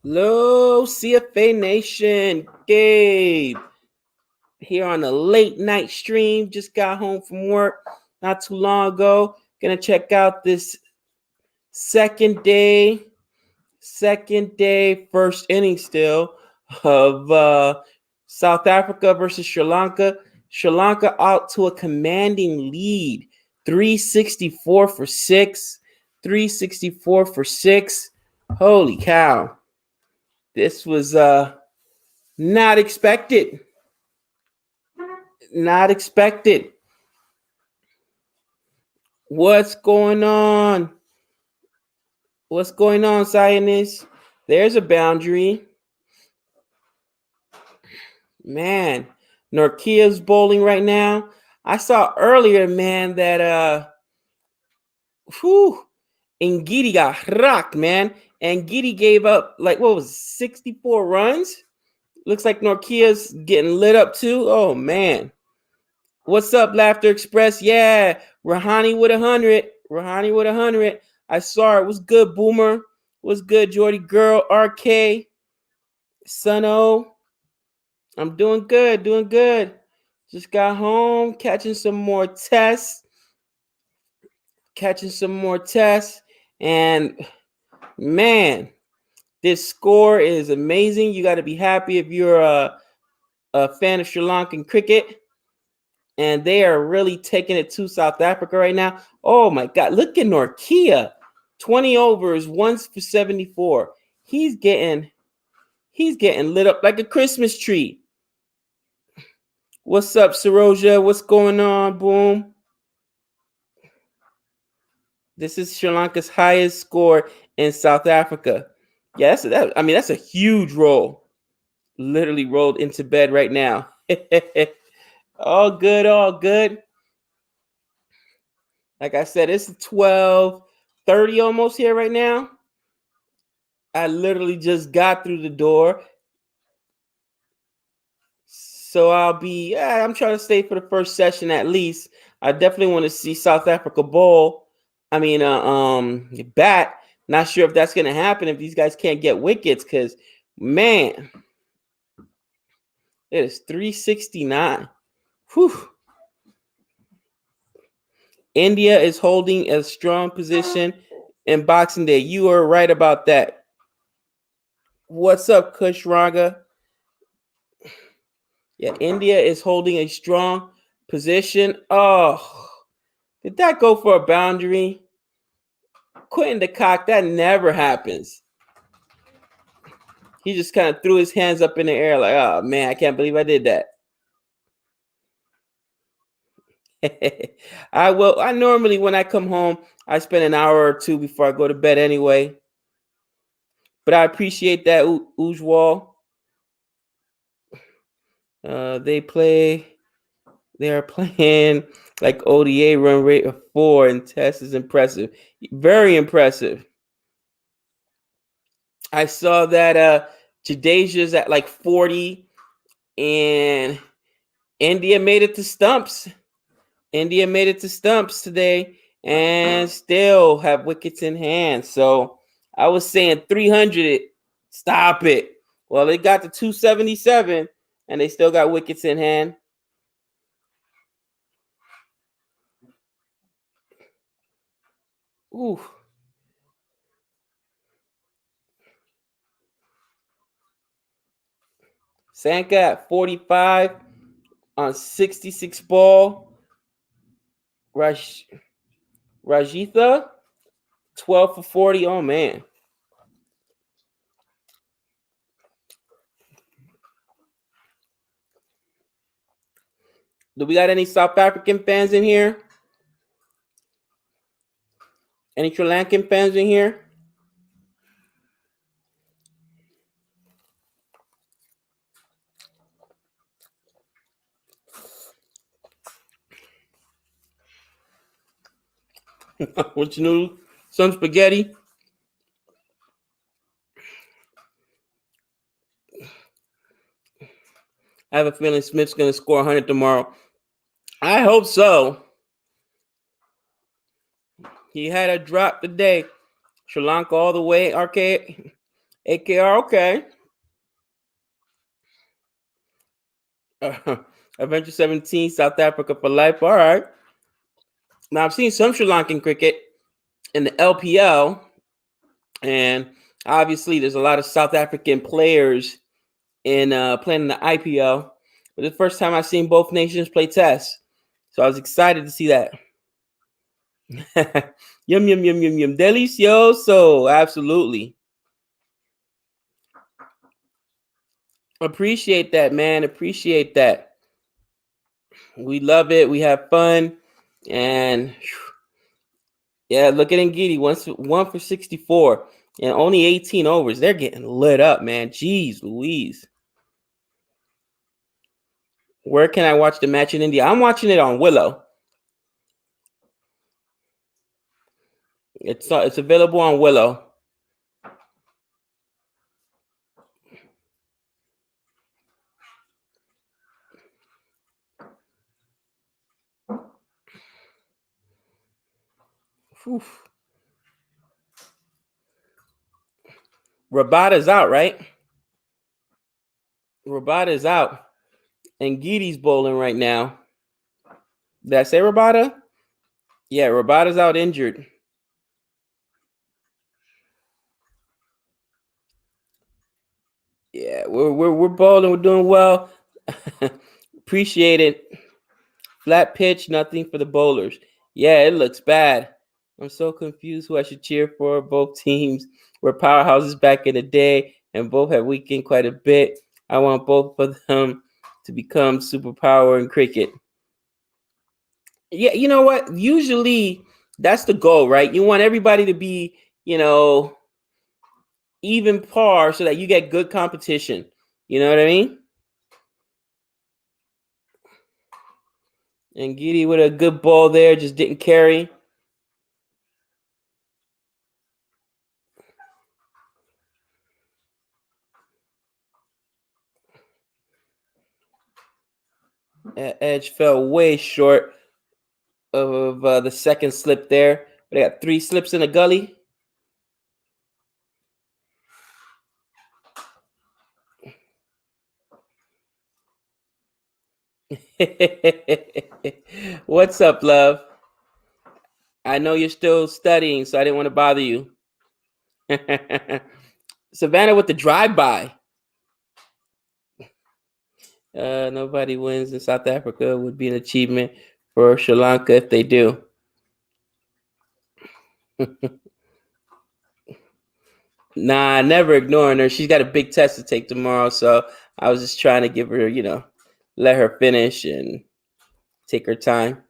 Hello, CFA Nation. Gabe here on a late night stream. Just got home from work not too long ago. Gonna check out this second day, first inning still of South Africa versus Sri Lanka. Sri Lanka out to a commanding lead, 364 for 6. 364 for 6. Holy cow. This was not expected. Not expected. What's going on? What's going on, Zionists? There's a boundary. Man, Norkia's bowling right now. I saw earlier, man, that Ngidi got rocked, man. And Ngidi gave up, 64 runs? Looks like Norkia's getting lit up too. Oh, man. What's up, Laughter Express? Yeah, Rahani with 100. Rahani with 100. I saw it. What's good, Boomer? What's good, Jordy Girl? RK. Suno. I'm doing good, doing good. Just got home, catching some more tests. And, man, this score is amazing. You got to be happy if you're a fan of Sri Lankan cricket. And they are really taking it to South Africa right now. Oh, my God. Look at Norkia. 20 overs, 1 for 74. He's getting lit up like a Christmas tree. What's up, Saroja? What's going on? Boom. This is Sri Lanka's highest score in South Africa. Yeah, that's a huge roll. Literally rolled into bed right now. All good, all good. Like I said, it's 12:30 almost here right now. I literally just got through the door. So I'm trying to stay for the first session at least. I definitely want to see South Africa bowl. Bat. Not sure if that's going to happen if these guys can't get wickets because, man, it is 369. Whew. India is holding a strong position in Boxing Day. You are right about that. What's up, Kush Raga? Yeah, India is holding a strong position. Oh, did that go for a boundary? Quentin de Kock, that never happens. He just kind of threw his hands up in the air like, oh, man, I can't believe I did that. I normally, when I come home, I spend an hour or two before I go to bed anyway. But I appreciate that, Ujwal. They are playing like ODA run rate of 4, and Test is impressive. Very impressive. I saw that Jadeja's at like 40, and India made it to stumps. India made it to stumps today and still have wickets in hand. So I was saying 300. Stop it. Well, they got to 277 and they still got wickets in hand. Ooh. Sanka at 45 on 66 ball. Rajitha, 12 for 40. Oh, man. Do we got any South African fans in here? Any Sri Lankan fans in here? What you know? Some spaghetti. I have a feeling Smith's going to score 100 tomorrow. I hope so. He had a drop today. Sri Lanka all the way. RK. AKR, okay. Adventure 17, South Africa for life. All right. Now I've seen some Sri Lankan cricket in the LPL, and obviously there's a lot of South African players in playing in the IPL. But the first time I've seen both nations play tests, so I was excited to see that. Yum yum yum yum yum, delicioso! Absolutely, appreciate that, man. Appreciate that. We love it. We have fun, and yeah, look at Ngidi, one for 64 and only 18 overs. They're getting lit up, man. Jeez Louise. Where can I watch the match in India? I'm watching it on Willow. It's available on Willow. Oof. Rabada's out, right? Rabada's out. And Gidi's bowling right now. Did I say Rabada? Yeah, Rabada's out injured. Yeah, we're bowling. We're doing well. Appreciate it. Flat pitch, nothing for the bowlers. Yeah, it looks bad. I'm so confused who I should cheer for. Both teams were powerhouses back in the day, and both have weakened quite a bit. I want both of them to become superpower in cricket. Yeah, you know what? Usually that's the goal, right? You want everybody to be, even par so that you get good competition. You know what I mean? And Giddy with a good ball there, just didn't carry. Edge fell way short of the second slip there. They got 3 slips in the gully. What's up, love? I know you're still studying, so I didn't want to bother you. Savannah with the drive-by. Nobody wins in South Africa would be an achievement for Sri Lanka if they do. Nah, never ignoring her. She's got a big test to take tomorrow, so I was just trying to give her, let her finish and take her time.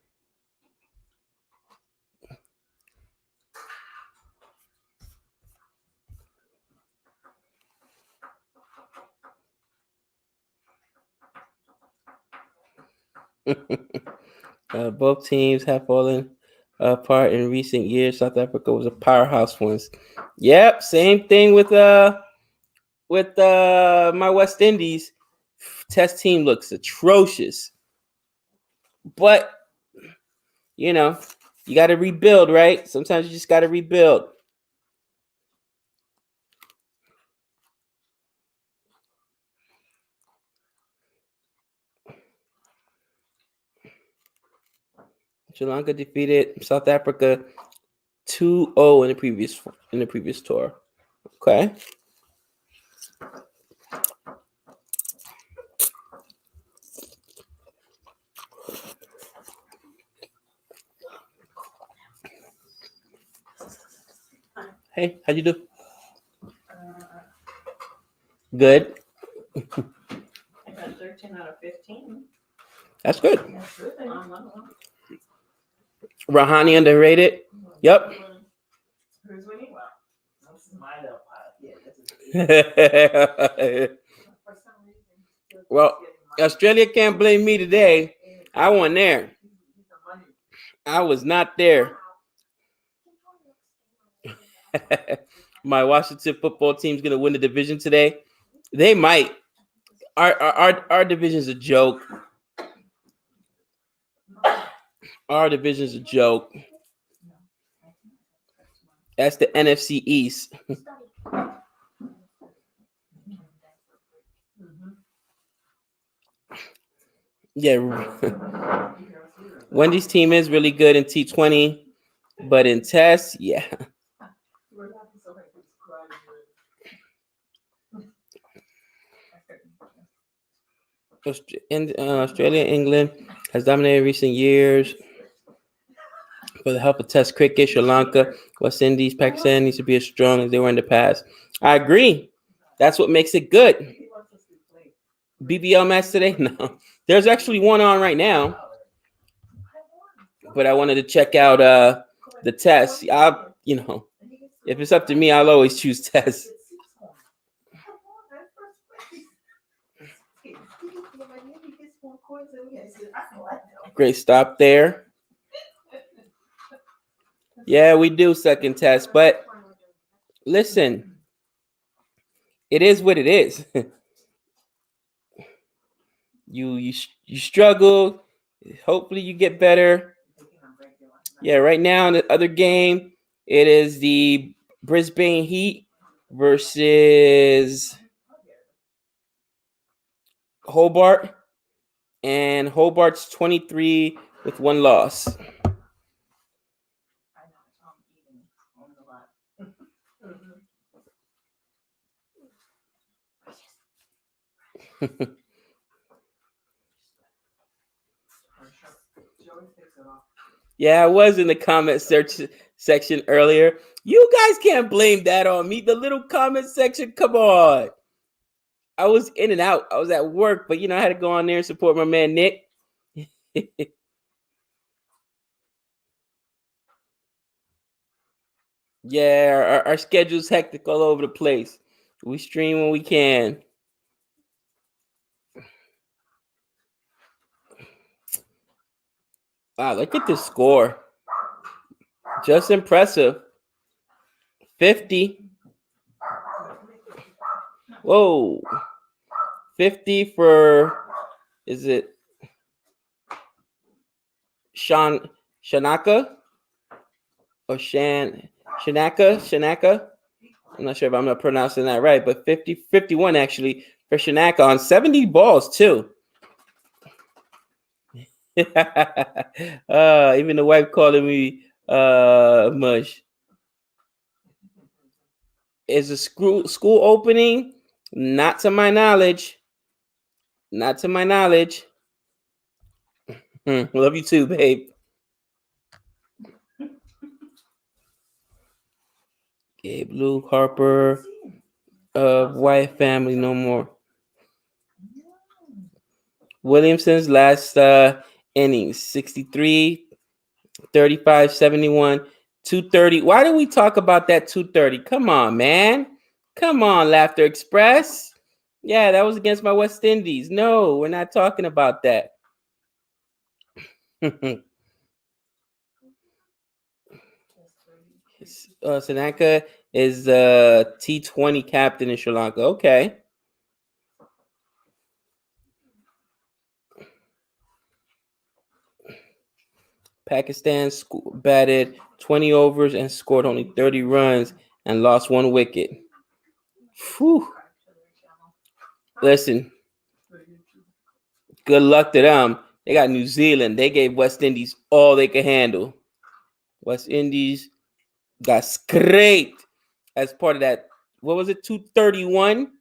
Both teams have fallen apart in recent years. South Africa was a powerhouse once. Yep, same thing with my West Indies. Test team looks atrocious, but you got to rebuild, right? Sometimes you just got to rebuild. Sri Lanka defeated South Africa 2-0 in the previous tour. Okay. Hey, how'd you do? Good. I got 13 out of 15. That's good. That's good. Rahani underrated. Yep. Who's winning? Well, this is my little pot. Yeah, this is for some reason. Well, Australia can't blame me today. I wasn't there. I was not there. My Washington football team's gonna win the division today. They might. Our division's a joke. Our division's a joke. That's the NFC East. Yeah. Wendy's team is really good in T20, but in tests, yeah. Australia, England has dominated recent years. For the help of Test cricket, Sri Lanka, West Indies, Pakistan needs to be as strong as they were in the past. I agree. That's what makes it good. BBL match today? No. There's actually one on right now. But I wanted to check out the test. If it's up to me, I'll always choose test. Great stop there. Yeah, we do second test, but listen, it is what it is. you struggle. Hopefully you get better. Yeah, right now in the other game, it is the Brisbane Heat versus Hobart. And Hobart's 23 with one loss. Yeah, I was in the comment section earlier. You guys can't blame that on me. The little comment section, come on. I was in and out. I was at work, but I had to go on there and support my man Nick. Yeah, our schedule's hectic all over the place. We stream when we can. Wow, look at the score. Just impressive. 50. Whoa. 50 for, is it Shanaka? Or Shanaka? I'm not sure if I'm not pronouncing that right, but 51 actually for Shanaka on 70 balls too. Even the wife calling me mush. Is a school opening? Not to my knowledge. Love you too, babe. Gabe, Luke, Harper, Wyatt family, no more. Williamson's last innings, 63, 35, 71, 230. Why do we talk about that 230? Come on, man. Come on, Laughter Express. Yeah, that was against my West Indies. No, we're not talking about that. Sanaka is the T20 captain in Sri Lanka. Okay. Pakistan batted 20 overs and scored only 30 runs and lost one wicket. Whew. Listen, good luck to them. They got New Zealand. They gave West Indies all they could handle. West Indies got scraped as part of that. What was it? 231?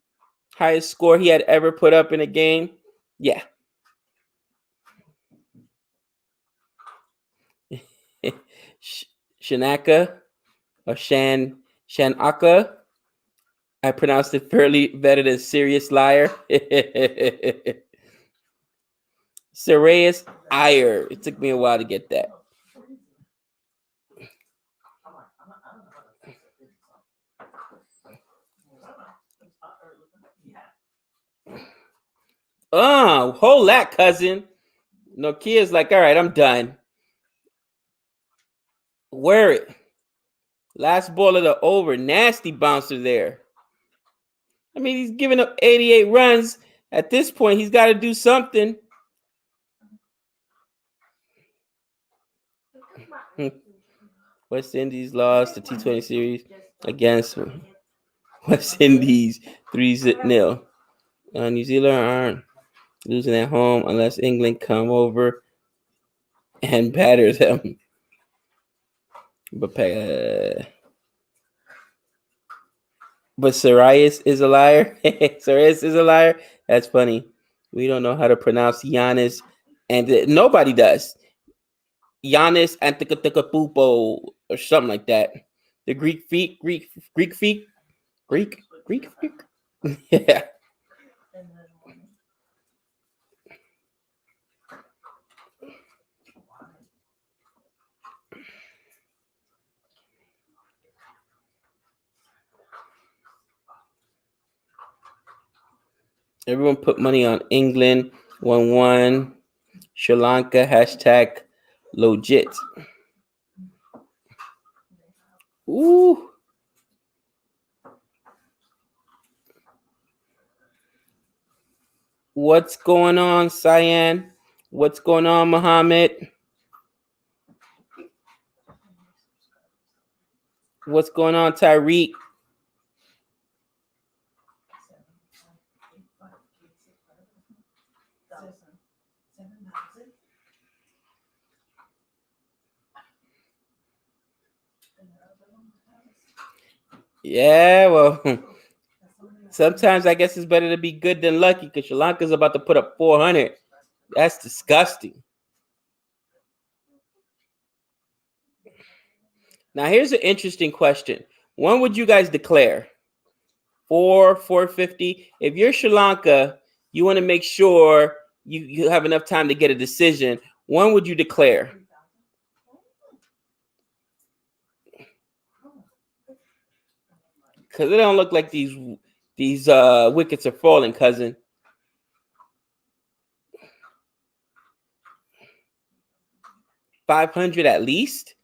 Highest score he had ever put up in a game. Yeah. Shanaka or Shanaka. I pronounced it fairly better than Serious Liar. Sirius Iyer. It took me a while to get that. Hold that, cousin. Nokia's like, all right, I'm done. Wear it. Last ball of the over. Nasty bouncer there. I mean, he's giving up 88 runs. At this point, he's got to do something. West Indies lost the T20 series against West Indies 3-0. New Zealand aren't. losing at home unless England come over and batter them. But Sirius is a liar. Sirius is a liar. That's funny. We don't know how to pronounce Giannis, and nobody does. Giannis Antetokounmpo or something like that. The Greek feet. Yeah. Everyone put money on England 1-1. Sri Lanka #legit. Ooh. What's going on, Cyan? What's going on, Muhammad? What's going on, Tyreek? Yeah, well, sometimes I guess it's better to be good than lucky because Sri Lanka's about to put up 400. That's disgusting. Now, here's an interesting question. When would you guys declare? 450? If you're Sri Lanka, you want to make sure you have enough time to get a decision. When would you declare? Because it don't look like these wickets are falling, cousin. $500 at least?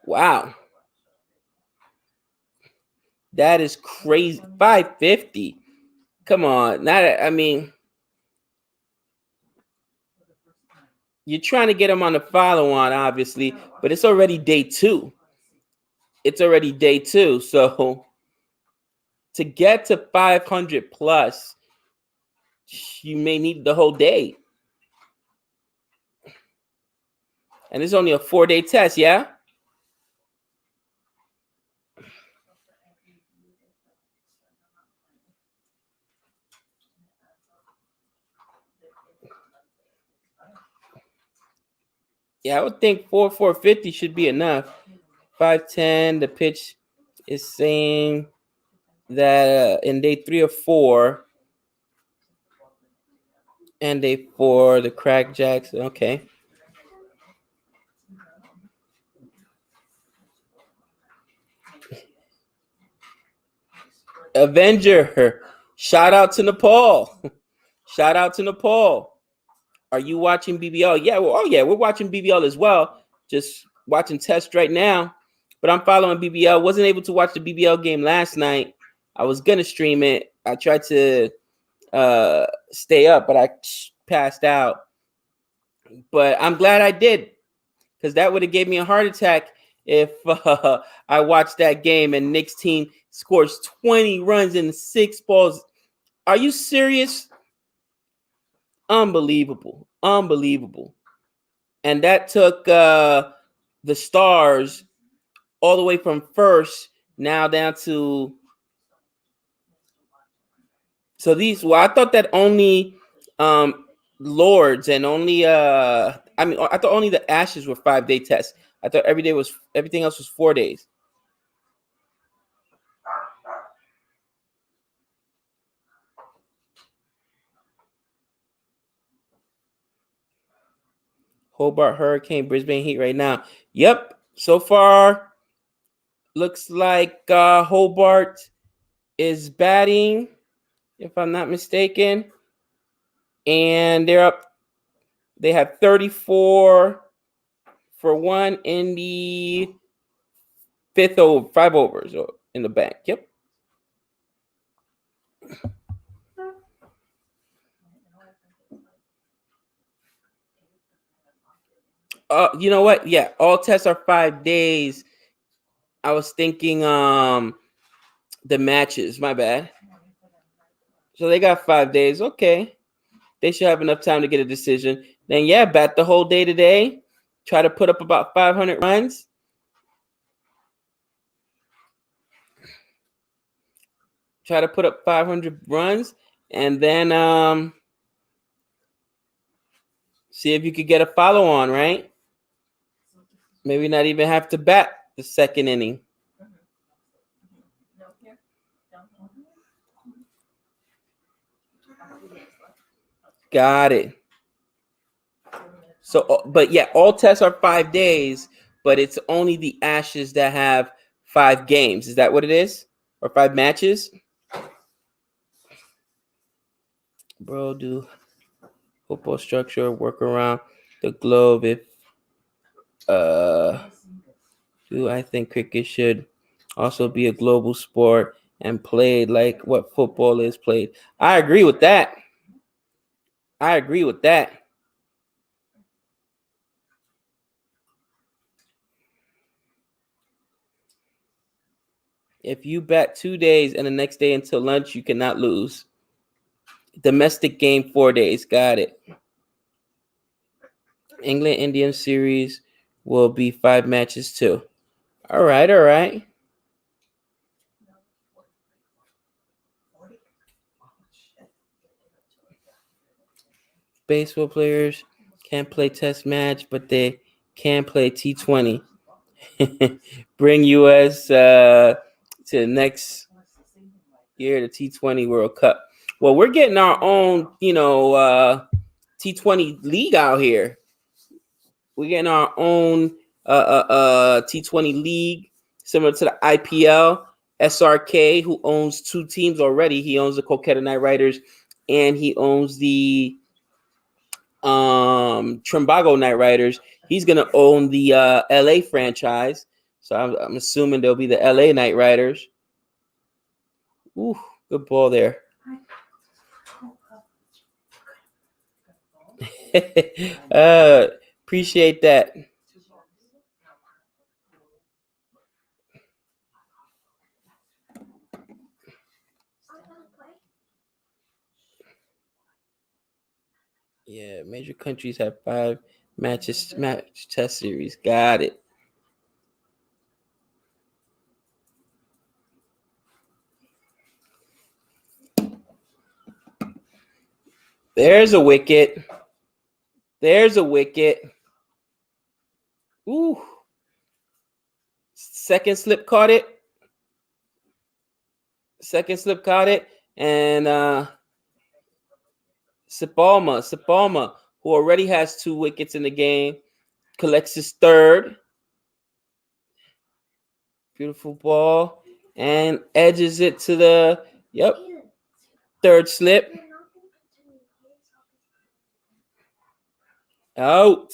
Wow. That is crazy. $550. Come on. You're trying to get them on the follow-on, obviously, but it's already day 2. So to get to 500 plus, you may need the whole day. And it's only a 4-day test, yeah? Yeah, I would think 450 should be enough. 510, the pitch is saying that in day 3 or 4, and day 4, the crackjacks, okay. Avenger, shout out to Nepal. Shout out to Nepal. Are you watching BBL? Yeah, we're watching BBL as well. Just watching test right now. But I'm following BBL. Wasn't able to watch the BBL game last night. I was gonna stream it. I tried to stay up, but I passed out. But I'm glad I did, because that would have gave me a heart attack if I watched that game and Nick's team scores 20 runs in 6 balls. Are you serious? Unbelievable. And that took the Stars all the way from first now down to. So I thought that only Lords and only I thought only the Ashes were 5-day tests. I thought everything else was 4 days. Hobart Hurricane, Brisbane Heat right now. Yep. So far, looks like Hobart is batting, if I'm not mistaken. And they're up. They have 34 for 1 in the 5 overs in the bank. Yep. You know what? Yeah, all tests are 5 days. I was thinking the matches. My bad. So they got 5 days. Okay. they should have enough time to get a decision. Then, yeah, bat the whole day today. Try to put up about 500 runs. Try to put up 500 runs. And then see if you could get a follow-on, right? Maybe not even have to bat the second inning. Got it. So, but yeah, all tests are 5 days, but it's only the Ashes that have 5 games. Is that what it is? Or 5 matches? Bro, do football structure work around the globe if do I think cricket should also be a global sport and played like what football is played? I agree with that. If you bat 2 days and the next day until lunch, you cannot lose. Domestic game 4 days. Got it. England Indian series will be 5 matches too. All right. Baseball players can't play test match, but they can play T20. Bring US to the next year, the T20 World Cup. Well, we're getting our own, T20 league out here. We're getting our own T20 league, similar to the IPL. SRK, who owns 2 teams already. He owns the Kolkata Knight Riders, and he owns the Trimbago Knight Riders. He's gonna own the LA franchise. So I'm assuming they'll be the LA Knight Riders. Ooh, good ball there. Appreciate that. Yeah, major countries have 5 match test series. Got it. There's a wicket. Ooh. Second slip caught it. And Sipalma, who already has 2 wickets in the game, collects his third. Beautiful ball. And edges it to the, third slip. Out.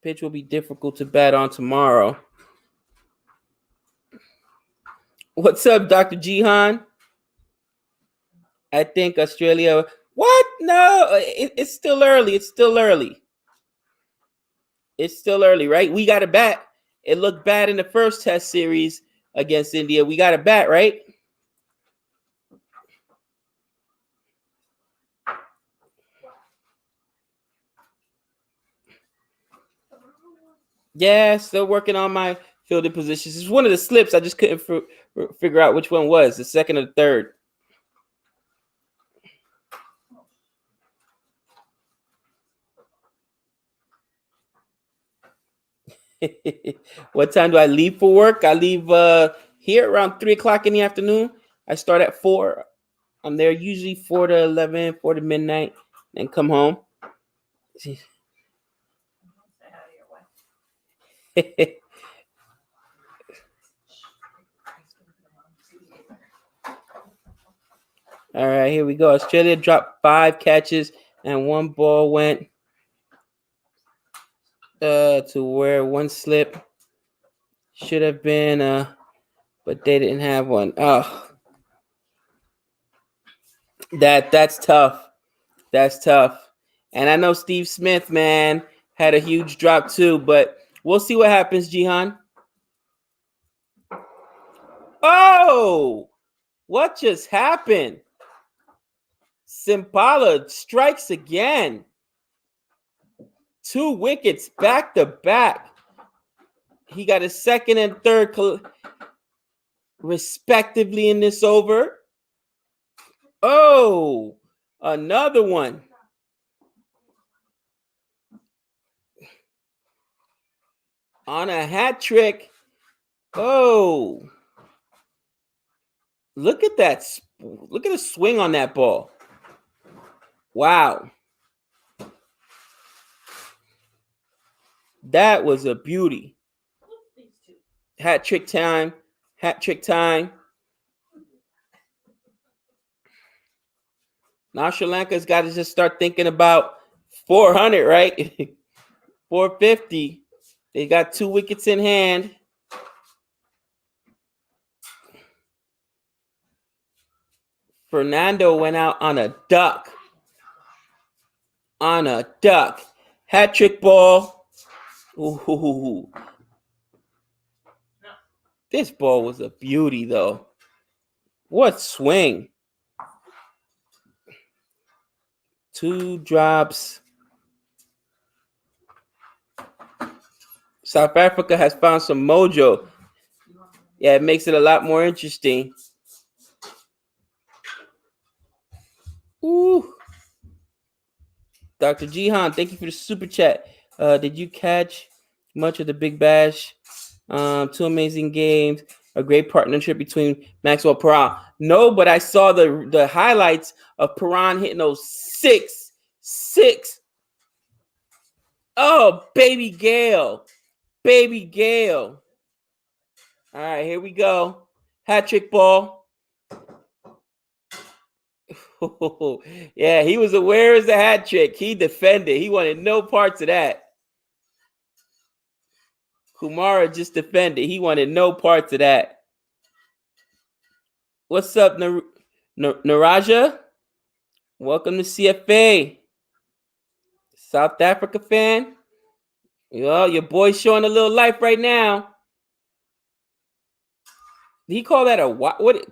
Pitch will be difficult to bat on tomorrow. What's up, Dr. Jihan? I think Australia. What? No, it's still early. It's still early, right? We got to bat. It looked bad in the first test series against India. We got to bat, right? Yeah, still working on my fielding positions. It's one of the slips. I just couldn't figure out which one was the second or the third. What time do I leave for work? I leave here around 3 o'clock in the afternoon. I start at 4. I'm there usually 4 to 11, 4 to midnight, and come home. All right, here we go. Australia dropped 5 catches and 1 ball went to where 1 slip should have been, but they didn't have one. Oh, that's tough. That's tough. And I know Steve Smith, man, had a huge drop too, but we'll see what happens, Jihan. Oh, what just happened? Simpala strikes again. 2 wickets back to back. He got his second and third respectively in this over. Oh, another one. On a hat trick. Oh, look at that. Look at the swing on that ball. Wow. That was a beauty. Hat trick time. Hat trick time. Now Sri Lanka's got to just start thinking about 400, right? 450. They got 2 wickets in hand. Fernando went out on a duck. On a duck. Hat trick ball. Ooh. This ball was a beauty, though. What swing. 2 drops. South Africa has found some mojo. Yeah, it makes it a lot more interesting. Ooh. Dr. Jihan, thank you for the super chat. Did you catch much of the Big Bash? 2 amazing games, a great partnership between Maxwell Perron. No, but I saw the highlights of Perron hitting those six. Oh, baby Gale. Baby Gale. All right, here we go. Hat trick ball. Yeah, he was aware as a hat trick. He defended. He wanted no parts of that. Kumara just defended. He wanted no parts of that. What's up, Naraja? Welcome to CFA. South Africa fan. Well, your boy's showing a little life right now. Did he call that a why? What? Did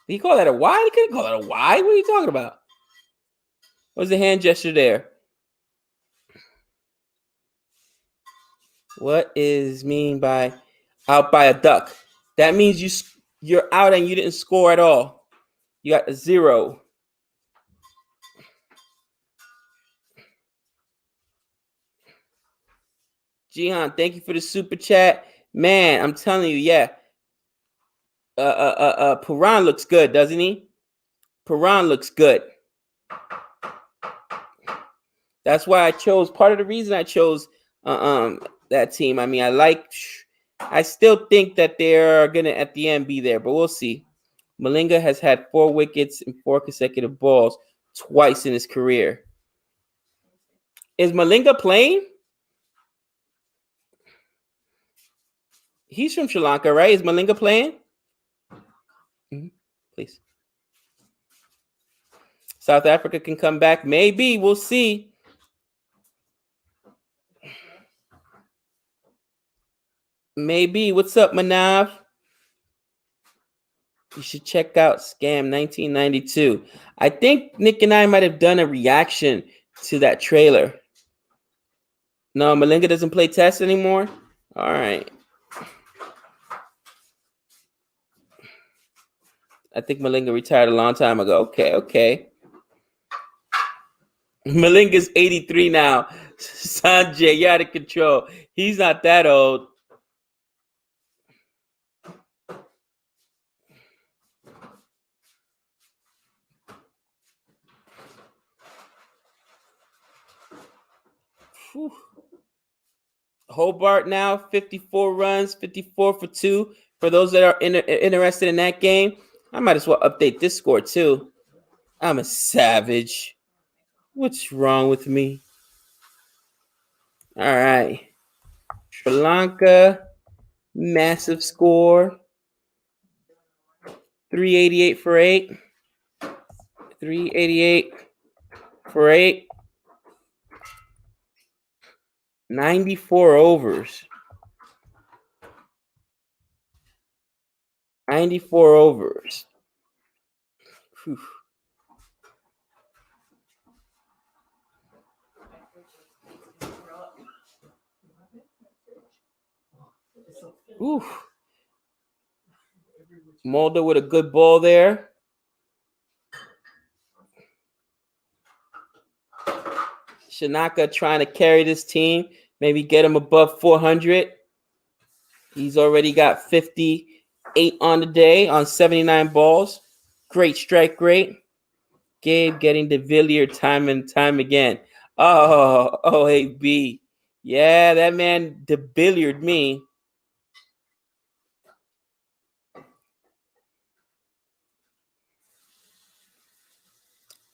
he call that a why? He couldn't call it a why. What are you talking about? What was the hand gesture there? What is mean by out by a duck? That means you're out and you didn't score at all. You got a 0. Jihan, thank you for the super chat. Man, I'm telling you, yeah. Perron looks good, doesn't he? Perron looks good. That's why I chose. Part of the reason I chose that team. I mean, I still think that they're gonna at the end be there, but we'll see. Malinga has had 4 wickets in 4 consecutive balls twice in his career. Is Malinga playing? He's from Sri Lanka, right? Is Malinga playing? Mm-hmm. Please. South Africa can come back. Maybe. We'll see. Maybe. What's up, Manav? You should check out Scam 1992. I think Nick and I might have done a reaction to that trailer. No, Malinga doesn't play Test anymore? All right. I think Malinga retired a long time ago. Okay. Malinga's 83 now. Sanjay, you're out of control. He's not that old. Whew. Hobart now, 54 runs, 54 for 2. For those that are interested in that game, I might as well update this score too. I'm a savage. What's wrong with me? All right. Sri Lanka, massive score. 388 for 8. 388 for 8. 94 overs. 94 overs. Whew. Ooh. Mulder with a good ball there. Shanaka trying to carry this team, maybe get him above 400. He's already got 58 on the day on 79 balls. Great strike rate. Gabe getting the Villiers time and time again. Oh, OAB. Yeah, that man debilliard me.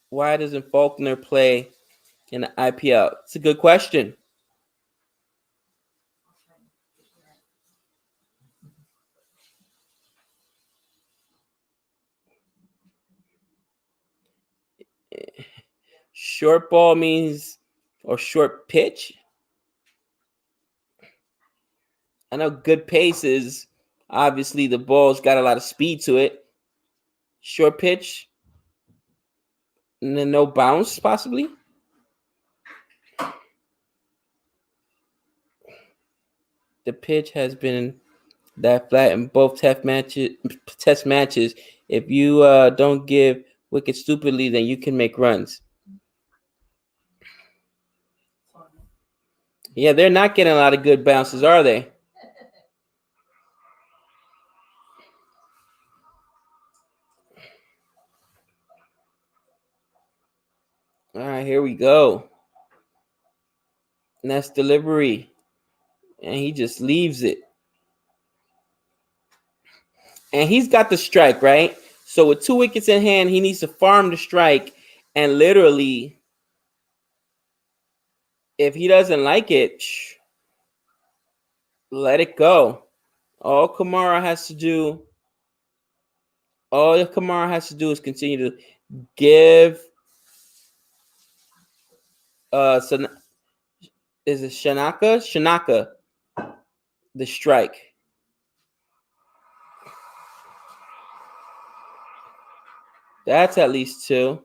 Why doesn't Faulkner play in the IPL? It's a good question. Short ball means, or short pitch. I know good pace is obviously the ball's got a lot of speed to it. Short pitch, and then no bounce, possibly. The pitch has been that flat in both test matches. If you don't give wickets stupidly, then you can make runs. Yeah, they're not getting a lot of good bounces, are they? All right, here we go. Next delivery. And he just leaves it. And he's got the strike, right? So with 2 wickets in hand, he needs to farm the strike. And literally, if he doesn't like it, let it go. All Kumar has to do is continue to give is it Shanaka the strike. That's at least 2.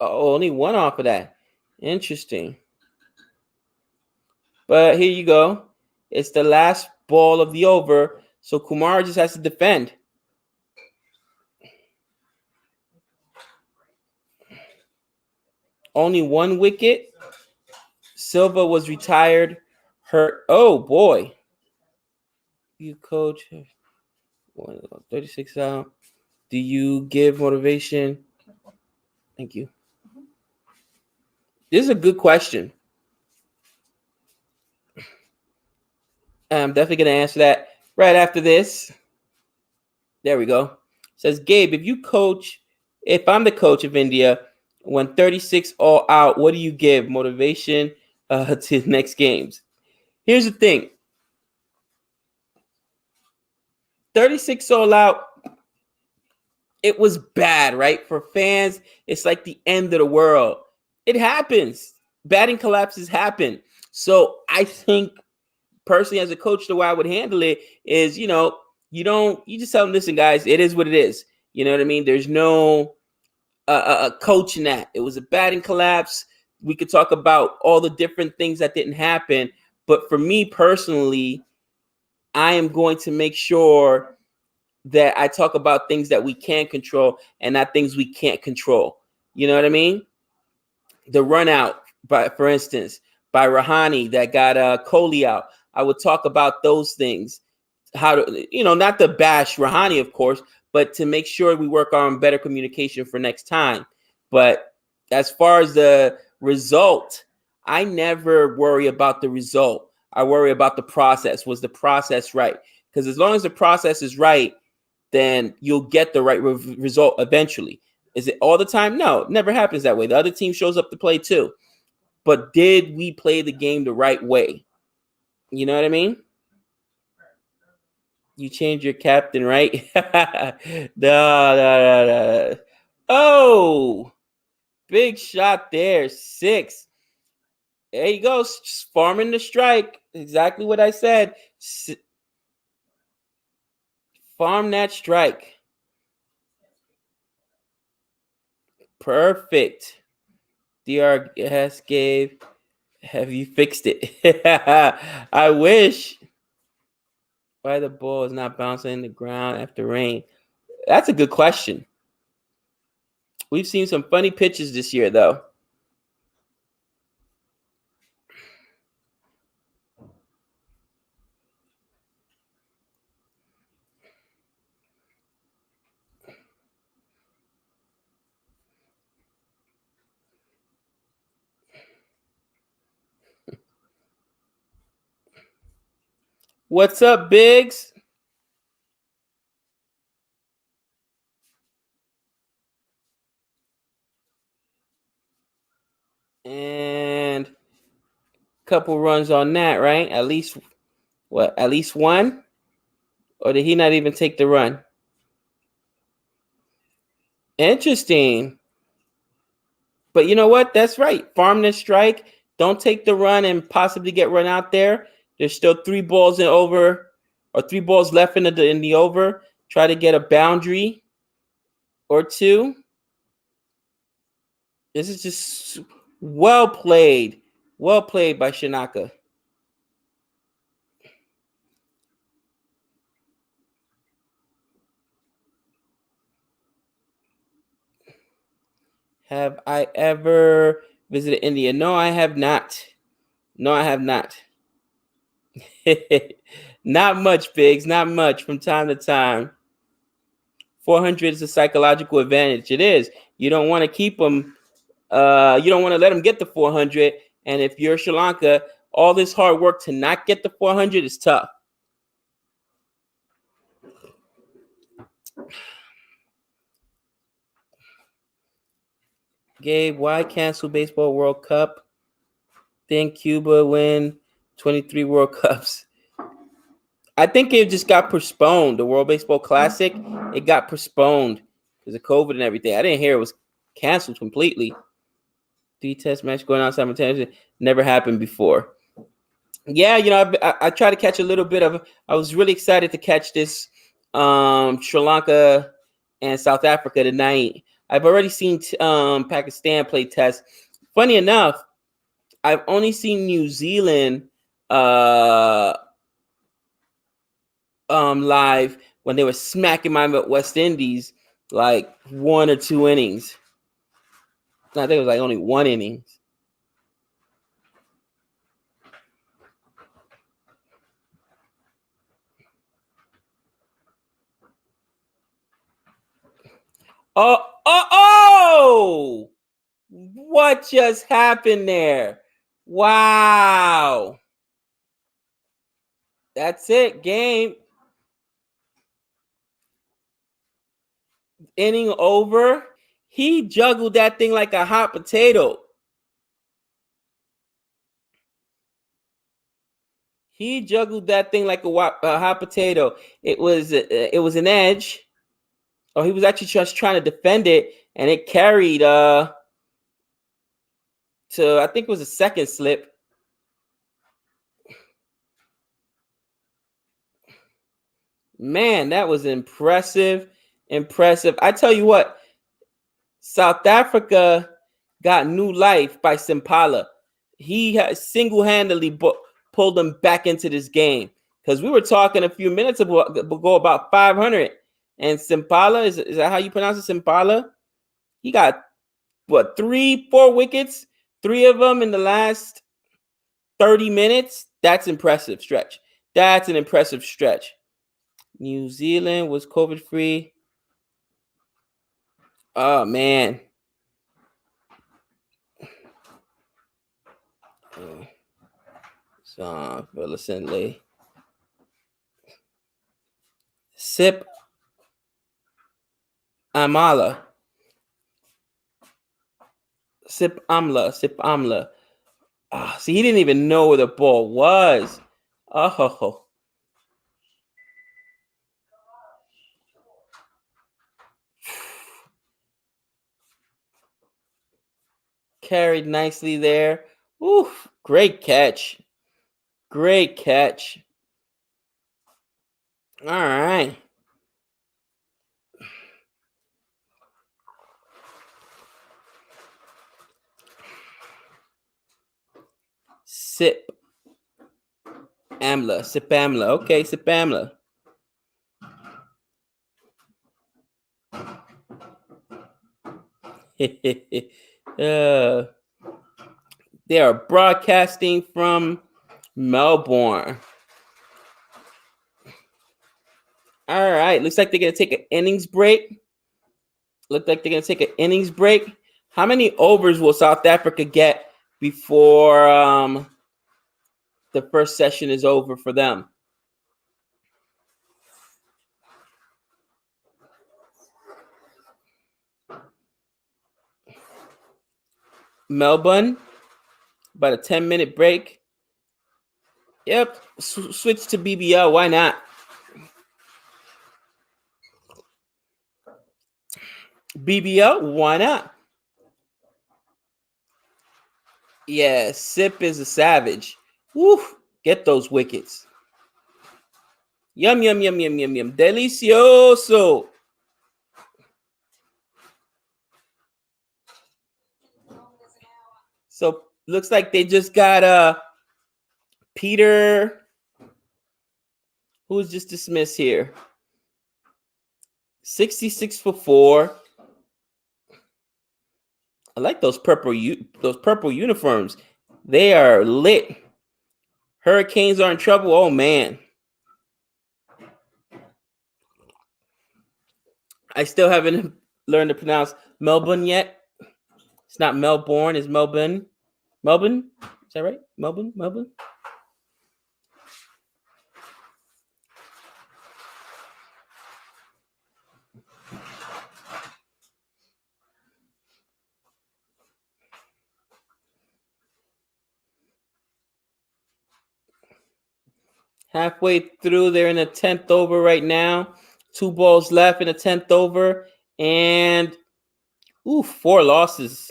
Oh, only 1 off of that. Interesting. But here you go. It's the last ball of the over, so Kumar just has to defend. Only 1 wicket. Silva was retired, hurt. Oh boy. You coach 36 out. Do you give motivation? Thank you. This is a good question. I'm definitely going to answer that right after this. There we go. It says, Gabe, if I'm the coach of India, when 36 all out, what do you give motivation to next games? Here's the thing. 36 all out, it was bad, right? For fans, it's like the end of the world. It happens. Batting collapses happen. So I think personally as a coach, the way I would handle it is, you just tell them, listen, guys, it is what it is. You know what I mean? There's no coach in that. It was a batting collapse. We could talk about all the different things that didn't happen. But for me personally, I am going to make sure that I talk about things that we can control and not things we can't control. You know what I mean? The run out, for instance, by Rahane that got Kohli out. I would talk about those things. How to, not to bash Rahane, of course, but to make sure we work on better communication for next time. But as far as the result, I never worry about the result. I worry about the process. Was the process right? Because as long as the process is right, then you'll get the right result eventually. Is it all the time? No, it never happens that way. The other team shows up to play too. But did we play the game the right way? You know what I mean? You change your captain, right? No. Oh, big shot there. 6. There you go. Farming the strike. Exactly what I said. Farm that strike. Perfect. DR has Gabe Have you fixed it? I wish. Why the ball is not bouncing in the ground after rain? That's a good question. We've seen some funny pitches this year, though. What's up, Biggs? And a couple runs on that, right? At least what? At least one? Or did he not even take the run? Interesting. But you know what? That's right. Farm this strike. Don't take the run and possibly get run out there. There's still 3 balls in over, or 3 balls left in the over. Try to get a boundary or 2. This is just well played. Well played by Shinaka. Have I ever visited India? No, I have not. No, I have not. Not much, Biggs. Not much from time to time. 400 is a psychological advantage. It is. You don't want to keep them. You don't want to let them get the 400. And if you're Sri Lanka, all this hard work to not get the 400 is tough. Gabe, why cancel Baseball World Cup? Then Cuba win 23 World Cups. I think it just got postponed. The World Baseball Classic, it got postponed because of COVID and everything. I didn't hear it was canceled completely. 3 test match going on simultaneously. Never happened before. Yeah, you know, I try to catch a little bit of. I was really excited to catch this Sri Lanka and South Africa tonight. I've already seen Pakistan play tests. Funny enough, I've only seen New Zealand live when they were smacking my West Indies like 1 or 2 innings. I think it was like only 1 inning. Oh! What just happened there? Wow. That's it. Game. Inning over. He juggled that thing like a hot potato. He juggled that thing like a hot potato. It was an edge. Oh, he was actually just trying to defend it, and it carried to I think it was a second slip. Man, that was impressive. Impressive. I tell you what, South Africa got new life by Simpala. He has single-handedly pulled them back into this game. Because we were talking a few minutes ago about 500. And Simpala, is that how you pronounce it, Simpala? He got, 3, 4 wickets? 3 of them in the last 30 minutes? That's impressive stretch. That's an impressive stretch. New Zealand was COVID-free. Oh, man. So, recently. Sip Amla. Sip Amla. See, he didn't even know where the ball was. Oh. Carried nicely there. Oof, great catch. Great catch. All right. Sip Amla. Sip Amla. Okay, Sip Amla. They are broadcasting from Melbourne. All right. Looks like they're going to take an innings break. How many overs will South Africa get before the first session is over for them? Melbourne, about a 10-minute break. Yep, switch to BBL. Why not? BBL, why not? Yeah, Sip is a savage. Woo, get those wickets. Yum, yum, yum, yum, yum, yum. Delicioso. So looks like they just got Peter, who was just dismissed here. 66 for 4. I like those purple uniforms. They are lit. Hurricanes are in trouble. Oh man. I still haven't learned to pronounce Melbourne yet. It's not Melbourne, it's Melbourne. Melbourne? Is that right? Melbourne? Halfway through, they're in the 10th over right now. 2 balls left in the 10th over. And 4 losses.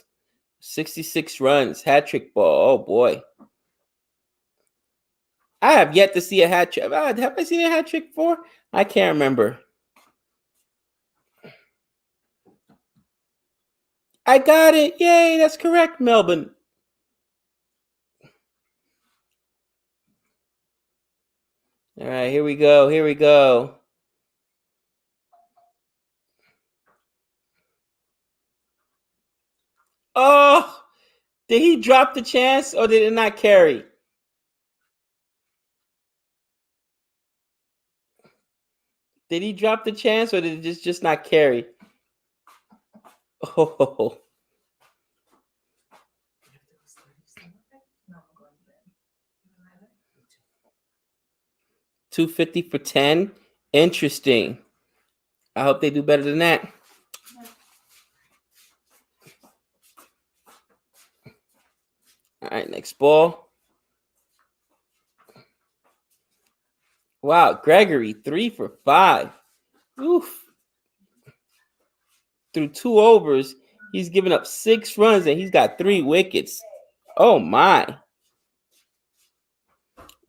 66 runs. Hat-trick ball. Oh boy. I have yet to see a hat trick. Have I seen a hat trick before? I can't remember. I got it. Yay, that's correct, Melbourne. All right, here we go. Oh, did he drop the chance or did it not carry? Did he drop the chance or did it just not carry? Oh. $250 for 10. Interesting. I hope they do better than that. All right, next ball. Wow, Gregory, 3 for 5. Oof. Through 2 overs, he's given up 6 runs and he's got 3 wickets. Oh my.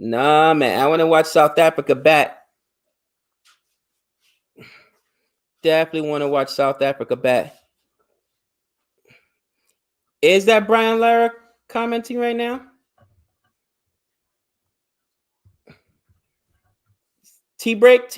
Nah, man, I want to watch South Africa bat. Definitely want to watch South Africa bat. Is that Brian Lara commenting right now? Tea break.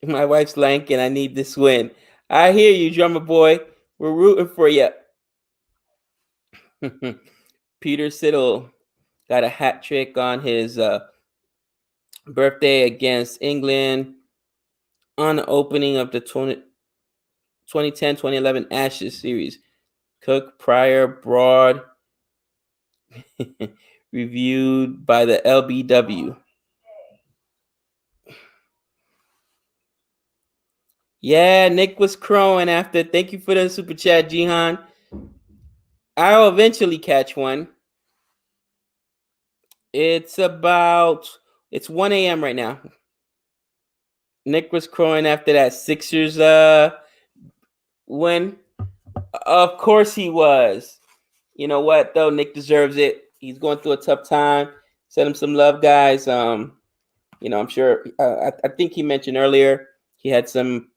My wife's lanking. I need this win. I hear you, drummer boy. We're rooting for you. Peter Siddle got a hat trick on his birthday against England on the opening of the 2010-2011 Ashes series. Cook, Pryor, Broad, reviewed by the LBW. Yeah, Nick was crowing after. Thank you for the super chat, Jihan. I'll eventually catch one. It's 1 a.m. right now. Nick was crowing after that Sixers win. Of course he was. You know what though? Nick deserves it. He's going through a tough time. Send him some love, guys. I'm sure. I think he mentioned earlier he had some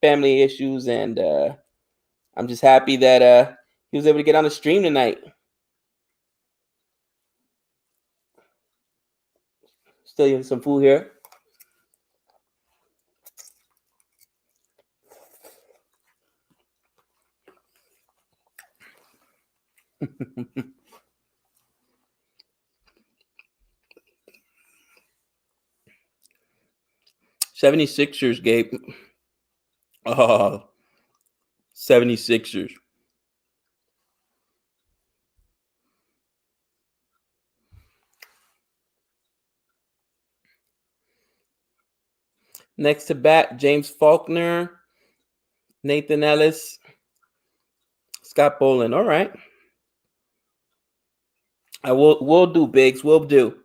family issues, and I'm just happy that he was able to get on the stream tonight. Still eating some food here. '76ers, Gabe. Oh, 76ers. Next to bat, James Faulkner, Nathan Ellis, Scott Boland. All right. We'll do, Biggs. We'll do.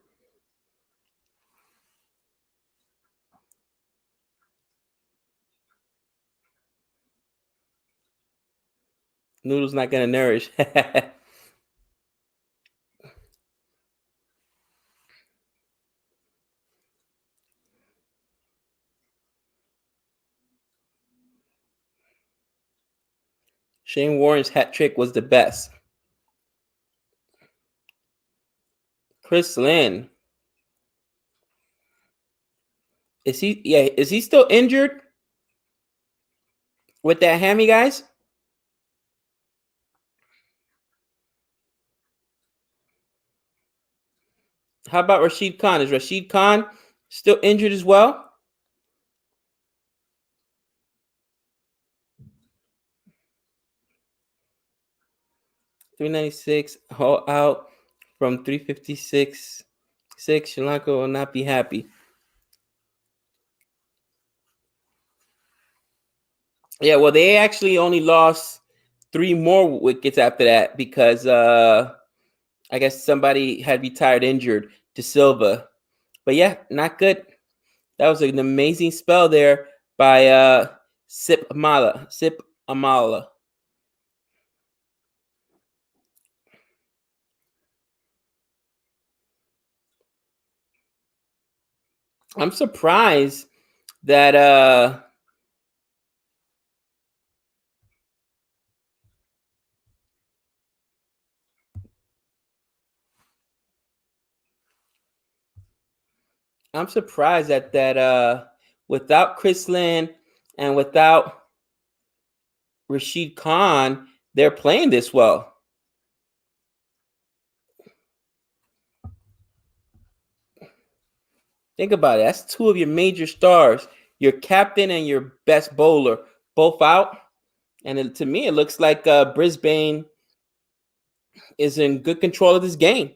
Noodle's not gonna nourish. Shane Warren's hat trick was the best. Chris Lynn. Is he still injured with that hammy, guys? How about Rashid Khan? Is Rashid Khan still injured as well? 396 out from 356. Sri Lanka will not be happy. Yeah, well, they actually only lost 3 more wickets after that because I guess somebody had retired injured to Silva. But yeah, not good. That was an amazing spell there by Sip Amala. I'm surprised that without Chris Lynn and without Rashid Khan, they're playing this well. Think about it. That's 2 of your major stars, your captain and your best bowler, both out. And to me, it looks like Brisbane is in good control of this game.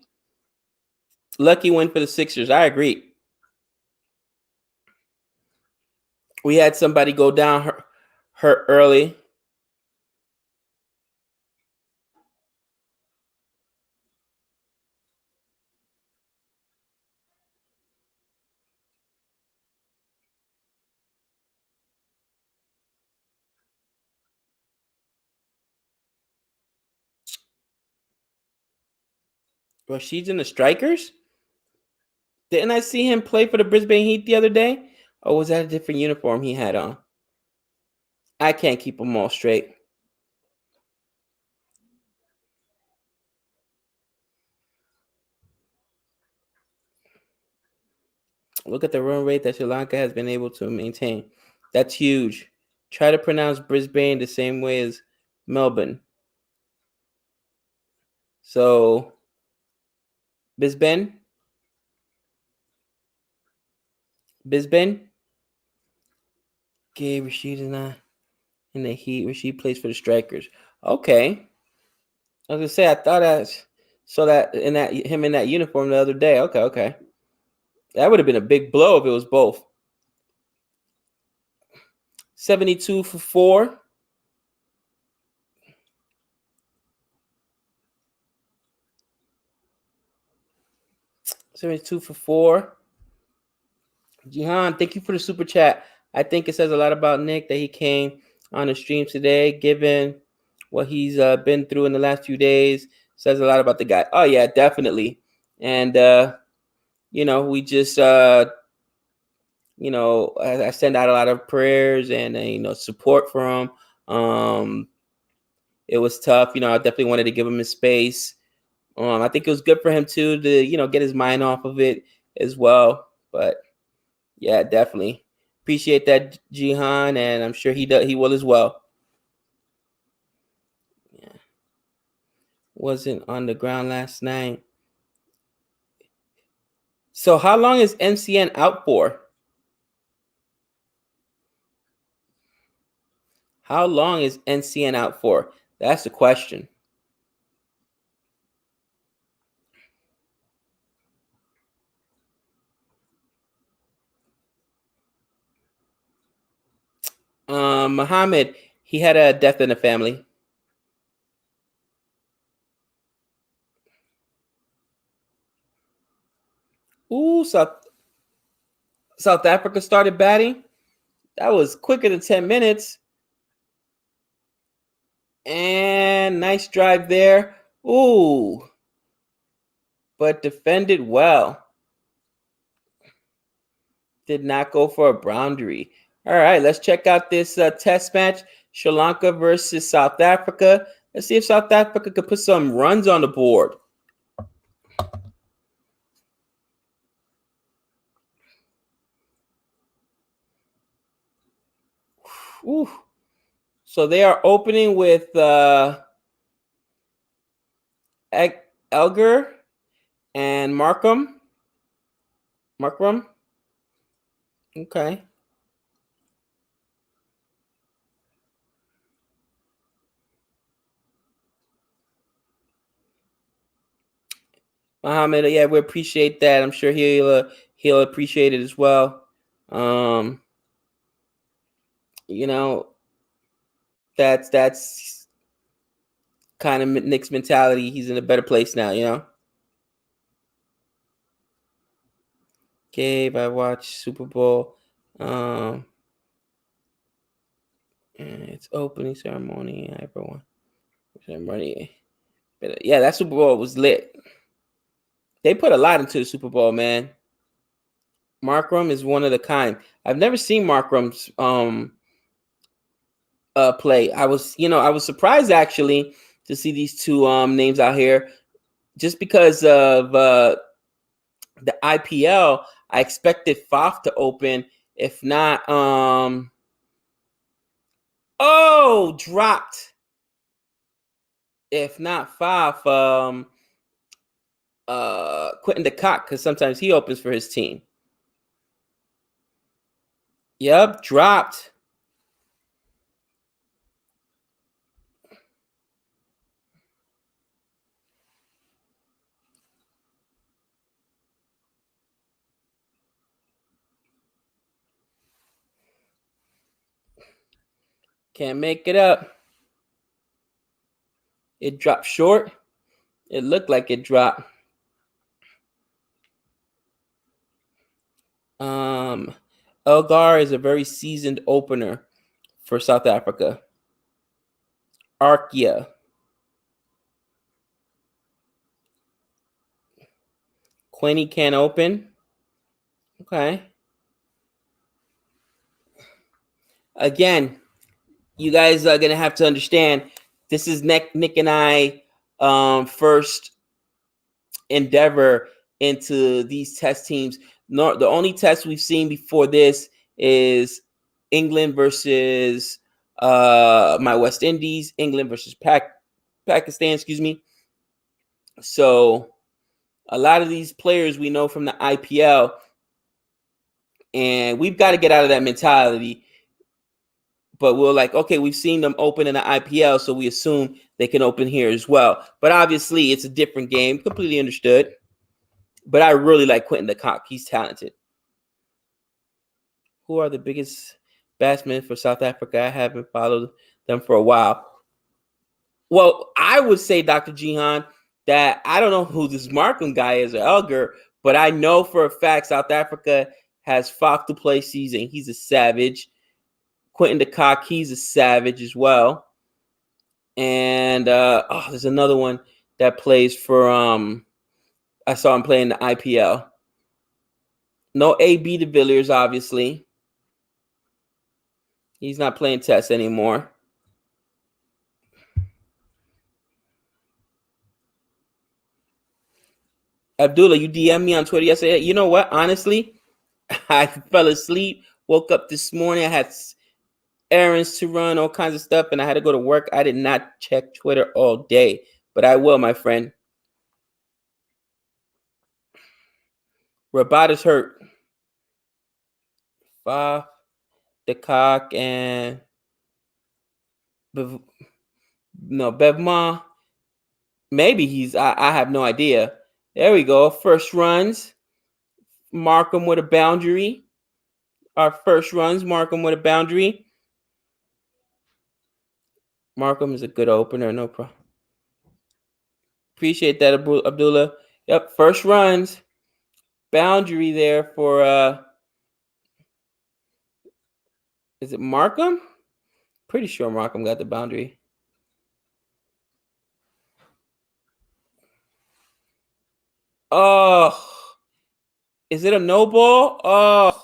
Lucky win for the Sixers. I agree. We had somebody go down hurt early. Rashid's in the strikers? Didn't I see him play for the Brisbane Heat the other day? Or was that a different uniform he had on? I can't keep them all straight. Look at the run rate that Sri Lanka has been able to maintain. That's huge. Try to pronounce Brisbane the same way as Melbourne. So, Brisbane? Gabe Rashid is not in the Heat. Rashid plays for the Strikers. Okay. I was gonna say I thought I saw that in that uniform the other day. Okay. That would have been a big blow if it was both. 72 for 4. Jihan, thank you for the super chat. I think it says a lot about Nick that he came on the stream today, given what he's been through in the last few days. Says a lot about the guy. Oh yeah, definitely. And we just I send out a lot of prayers and support for him. It was tough. I definitely wanted to give him his space. I think it was good for him too to get his mind off of it as well. But yeah, definitely appreciate that, Jihan, and I'm sure he will as well. Yeah, wasn't on the ground last night. So how long is MCN out for? How long is NCN out for? That's the question. Muhammad, he had a death in the family. Ooh, South Africa started batting. That was quicker than 10 minutes. And nice drive there. Ooh, but defended well. Did not go for a boundary. All right, let's check out this test match. Sri Lanka versus South Africa. Let's see if South Africa could put some runs on the board. Ooh. So they are opening with Elgar and Markram. Okay. Muhammad, yeah, we appreciate that. I'm sure he'll appreciate it as well. That's kind of Nick's mentality. He's in a better place now. Gabe, I watched Super Bowl. And it's opening ceremony. Everyone. Ceremony. But yeah, that Super Bowl was lit. They put a lot into the Super Bowl, man. Markram is one of the kind. I've never seen Markram's play. I was surprised actually to see these two names out here, just because of the IPL. I expected Faf to open, if not dropped. If not Faf, Quentin de Kock, because sometimes he opens for his team. Yep, dropped. Can't make it up. It dropped short. It looked like it dropped. Elgar is a very seasoned opener for South Africa. Arkia. Quinny can't open. Okay. Again, you guys are gonna have to understand, this is Nick and I first endeavor into these test teams. No, the only test we've seen before this is England versus my West Indies, England versus Pakistan, excuse me. So a lot of these players we know from the IPL, and we've got to get out of that mentality. But we're like, okay, we've seen them open in the IPL, so we assume they can open here as well. But obviously, it's a different game. Completely understood. But I really like Quentin de Kock. He's talented. Who are the biggest batsmen for South Africa? I haven't followed them for a while. Well, I would say, Dr. Jihan, that I don't know who this Markham guy is or Elgar, but I know for a fact South Africa has Faf du Plessis, and he's a savage. Quentin de Kock, he's a savage as well. And there's another one that plays for I saw him playing the IPL. No AB de Villiers, obviously. He's not playing Test anymore. Abdullah, you DM me on Twitter yesterday. You know what? Honestly, I fell asleep, woke up this morning. I had errands to run, all kinds of stuff, and I had to go to work. I did not check Twitter all day, but I will, my friend. Rabat is hurt. Fa, the cock, and Bevma. Maybe he's. I have no idea. There we go. First runs. Mark him with a boundary. Our first runs. Mark him with a boundary. Markham is a good opener. No problem. Appreciate that, Abdullah. Yep. First runs. Boundary there for. Is it Markham? Pretty sure Markham got the boundary. Oh, is it a no ball? Oh,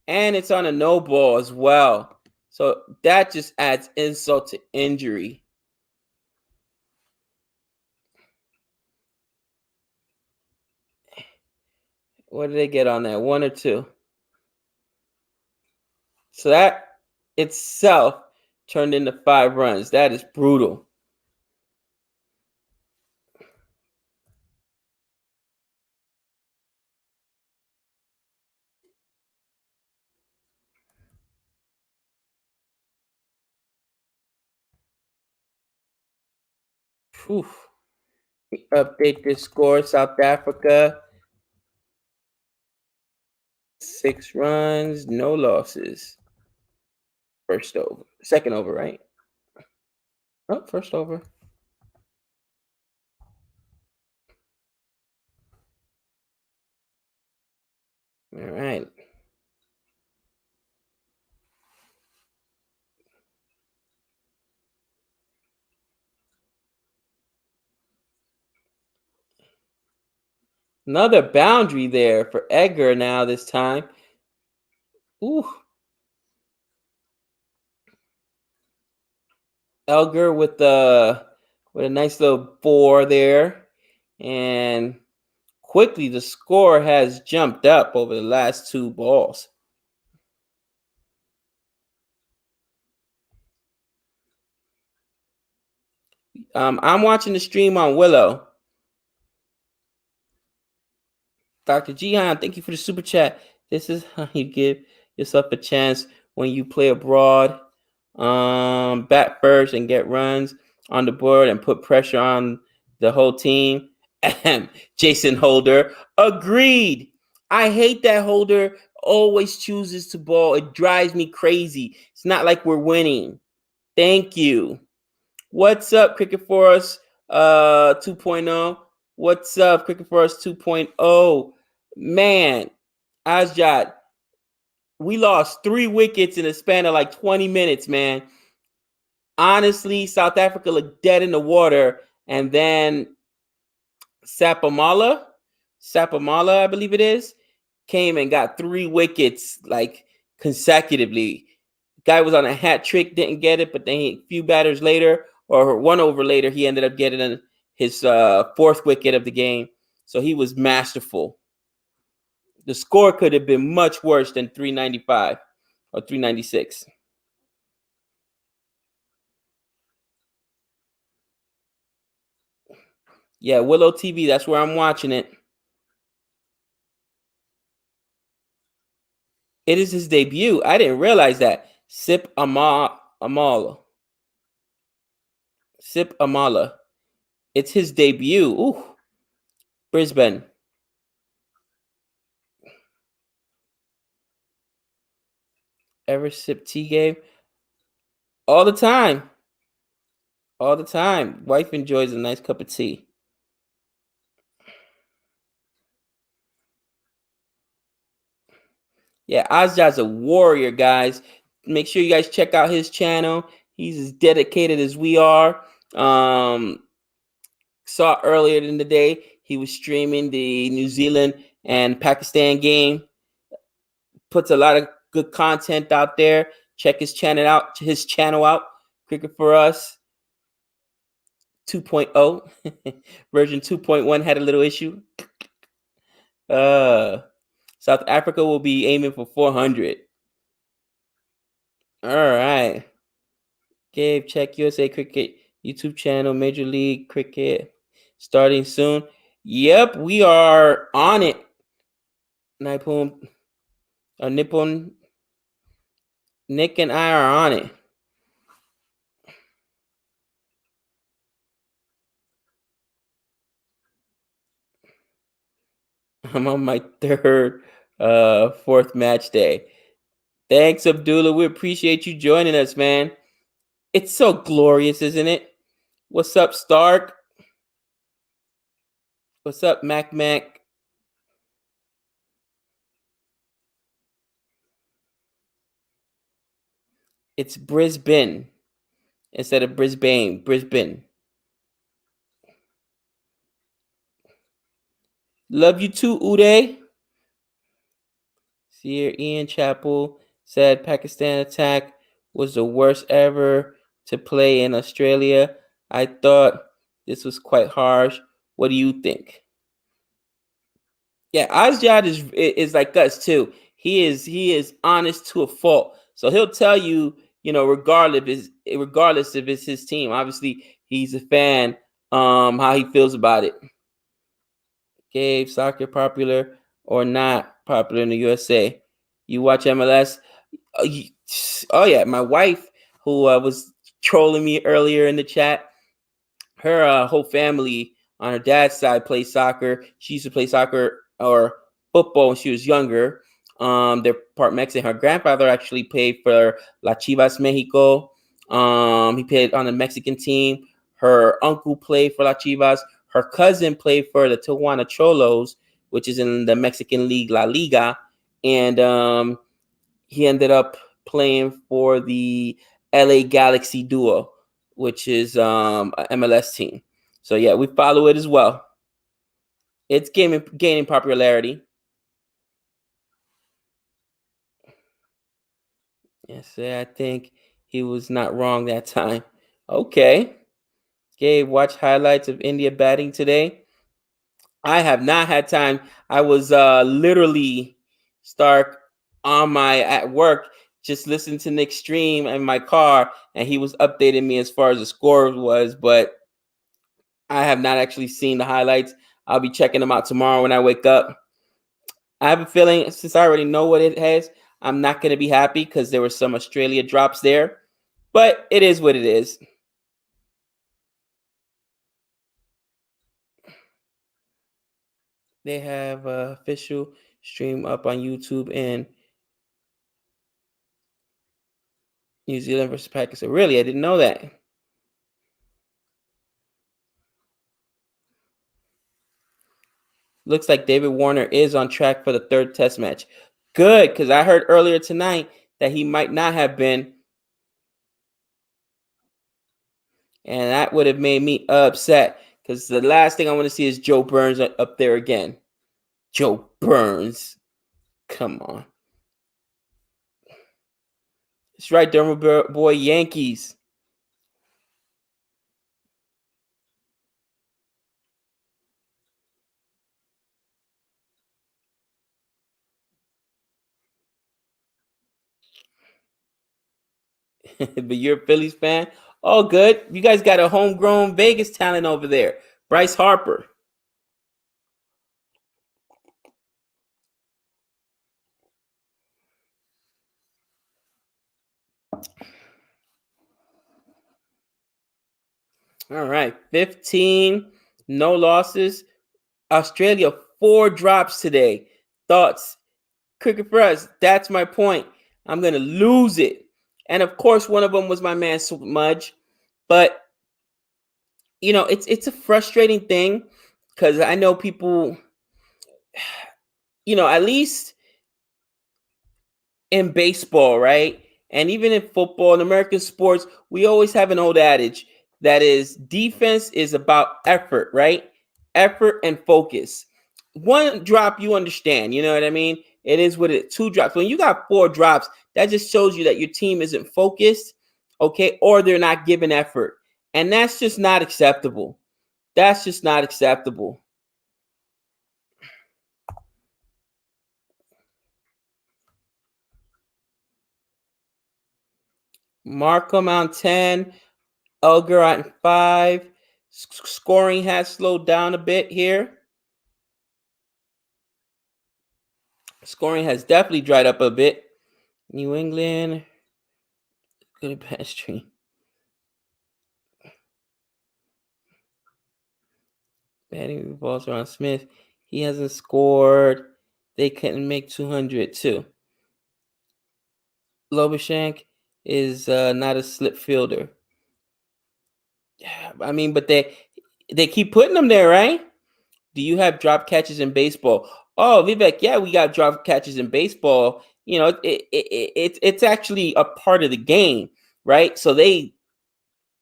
and it's on a no ball as well. So that just adds insult to injury. What did they get on that? 1 or 2? So that itself turned into 5 runs. That is brutal. Whew. Update this score. South Africa, 6 runs, no losses. First over. Second over, right? Oh, first over. All right. Another boundary there for Edgar now this time. Ooh. Edgar with a nice little 4 there. And quickly the score has jumped up over the last 2 balls. I'm watching the stream on Willow. Dr. Jihan, thank you for the super chat. This is how you give yourself a chance when you play abroad. Bat first and get runs on the board and put pressure on the whole team. Jason Holder, agreed. I hate that Holder always chooses to ball. It drives me crazy. It's not like we're winning. Thank you. What's up, Cricket for Us 2.0? What's up, Cricket for Us 2.0? Man, Asjad, we lost 3 wickets in a span of like 20 minutes, man. Honestly, South Africa looked dead in the water. And then Sapamala, I believe it is, came and got 3 wickets like consecutively. Guy was on a hat trick, didn't get it, but then a few batters later, or 1 over later, he ended up getting his 4th wicket of the game. So he was masterful. The score could have been much worse than 395 or 396. Yeah, Willow TV, that's where I'm watching it. It is his debut. I didn't realize that. Sip Amala. Sip Amala. It's his debut. Ooh. Brisbane. Ever sip tea, Gabe? All the time. All the time. Wife enjoys a nice cup of tea. Yeah, Azjad's a warrior, guys. Make sure you guys check out his channel. He's as dedicated as we are. Saw earlier in the day, he was streaming the New Zealand and Pakistan game. puts a lot of good content out there. Check his channel out. Cricket for Us 2.0. Version 2.1 had a little issue. South Africa will be aiming for 400. All right. Gabe, check USA Cricket YouTube channel, Major League Cricket starting soon. Yep, we are on it. Nippon, Nick and I are on it. I'm on my fourth match day. Thanks, Abdullah. We appreciate you joining us, man. It's so glorious, isn't it? What's up, Stark? What's up, Mac? It's Brisbane instead of Brisbane. Brisbane. Love you too, Uday. See here, Ian Chappell said Pakistan attack was the worst ever to play in Australia. I thought this was quite harsh. What do you think? Yeah, Azjad is like us too. He is honest to a fault. So he'll tell you, regardless if it's his team. Obviously, he's a fan. How he feels about it. Gabe, soccer popular or not popular in the USA? You watch MLS? Oh yeah, my wife, who was trolling me earlier in the chat, her whole family on her dad's side plays soccer. She used to play soccer or football when she was younger. They're part Mexican. Her grandfather actually played for La Chivas Mexico. He played on the Mexican team. Her uncle played for La Chivas. Her cousin played for the Tijuana Cholos, which is in the Mexican league La Liga, and he ended up playing for the LA Galaxy Duo, which is an MLS team. So yeah, we follow it as well. It's gaining popularity. Yes, I think he was not wrong that time. Okay. Gabe, watch highlights of India batting today. I have not had time. I was literally at work, just listening to Nick stream in my car, and he was updating me as far as the score was, but I have not actually seen the highlights. I'll be checking them out tomorrow when I wake up. I have a feeling, since I already know what it has, I'm not going to be happy because there were some Australia drops there, but it is what it is. They have an official stream up on YouTube in New Zealand versus Pakistan. Really? I didn't know that. Looks like David Warner is on track for the third test match. Good, because I heard earlier tonight that he might not have been. And that would have made me upset, because the last thing I want to see is Joe Burns up there again. Joe Burns. Come on. That's right, Dermo boy, Yankees. But you're a Phillies fan? All good. You guys got a homegrown Vegas talent over there. Bryce Harper. All right. 15, no losses. Australia, 4 drops today. Thoughts? Cricket for Us. That's my point. I'm going to lose it. And of course, one of them was my man Smudge. But, it's a frustrating thing, because I know people, at least in baseball, right? And even in football and American sports, we always have an old adage that is, defense is about effort, right? Effort and focus. One drop, you understand, you know what I mean? It is what it 2 drops. When you got 4 drops, that just shows you that your team isn't focused, okay, or they're not giving effort. And that's just not acceptable. That's just not acceptable. Markham on 10, Elgar on 5. Scoring has slowed down a bit here. Scoring has definitely dried up a bit. New England, good pass stream. Batting balls around Smith. He hasn't scored. They couldn't make 200 too. Lobashank is not a slip fielder. I mean, but they keep putting them there, right? Do you have drop catches in baseball? Oh, Vivek, yeah, we got drop catches in baseball. You know, it's actually a part of the game, right? So they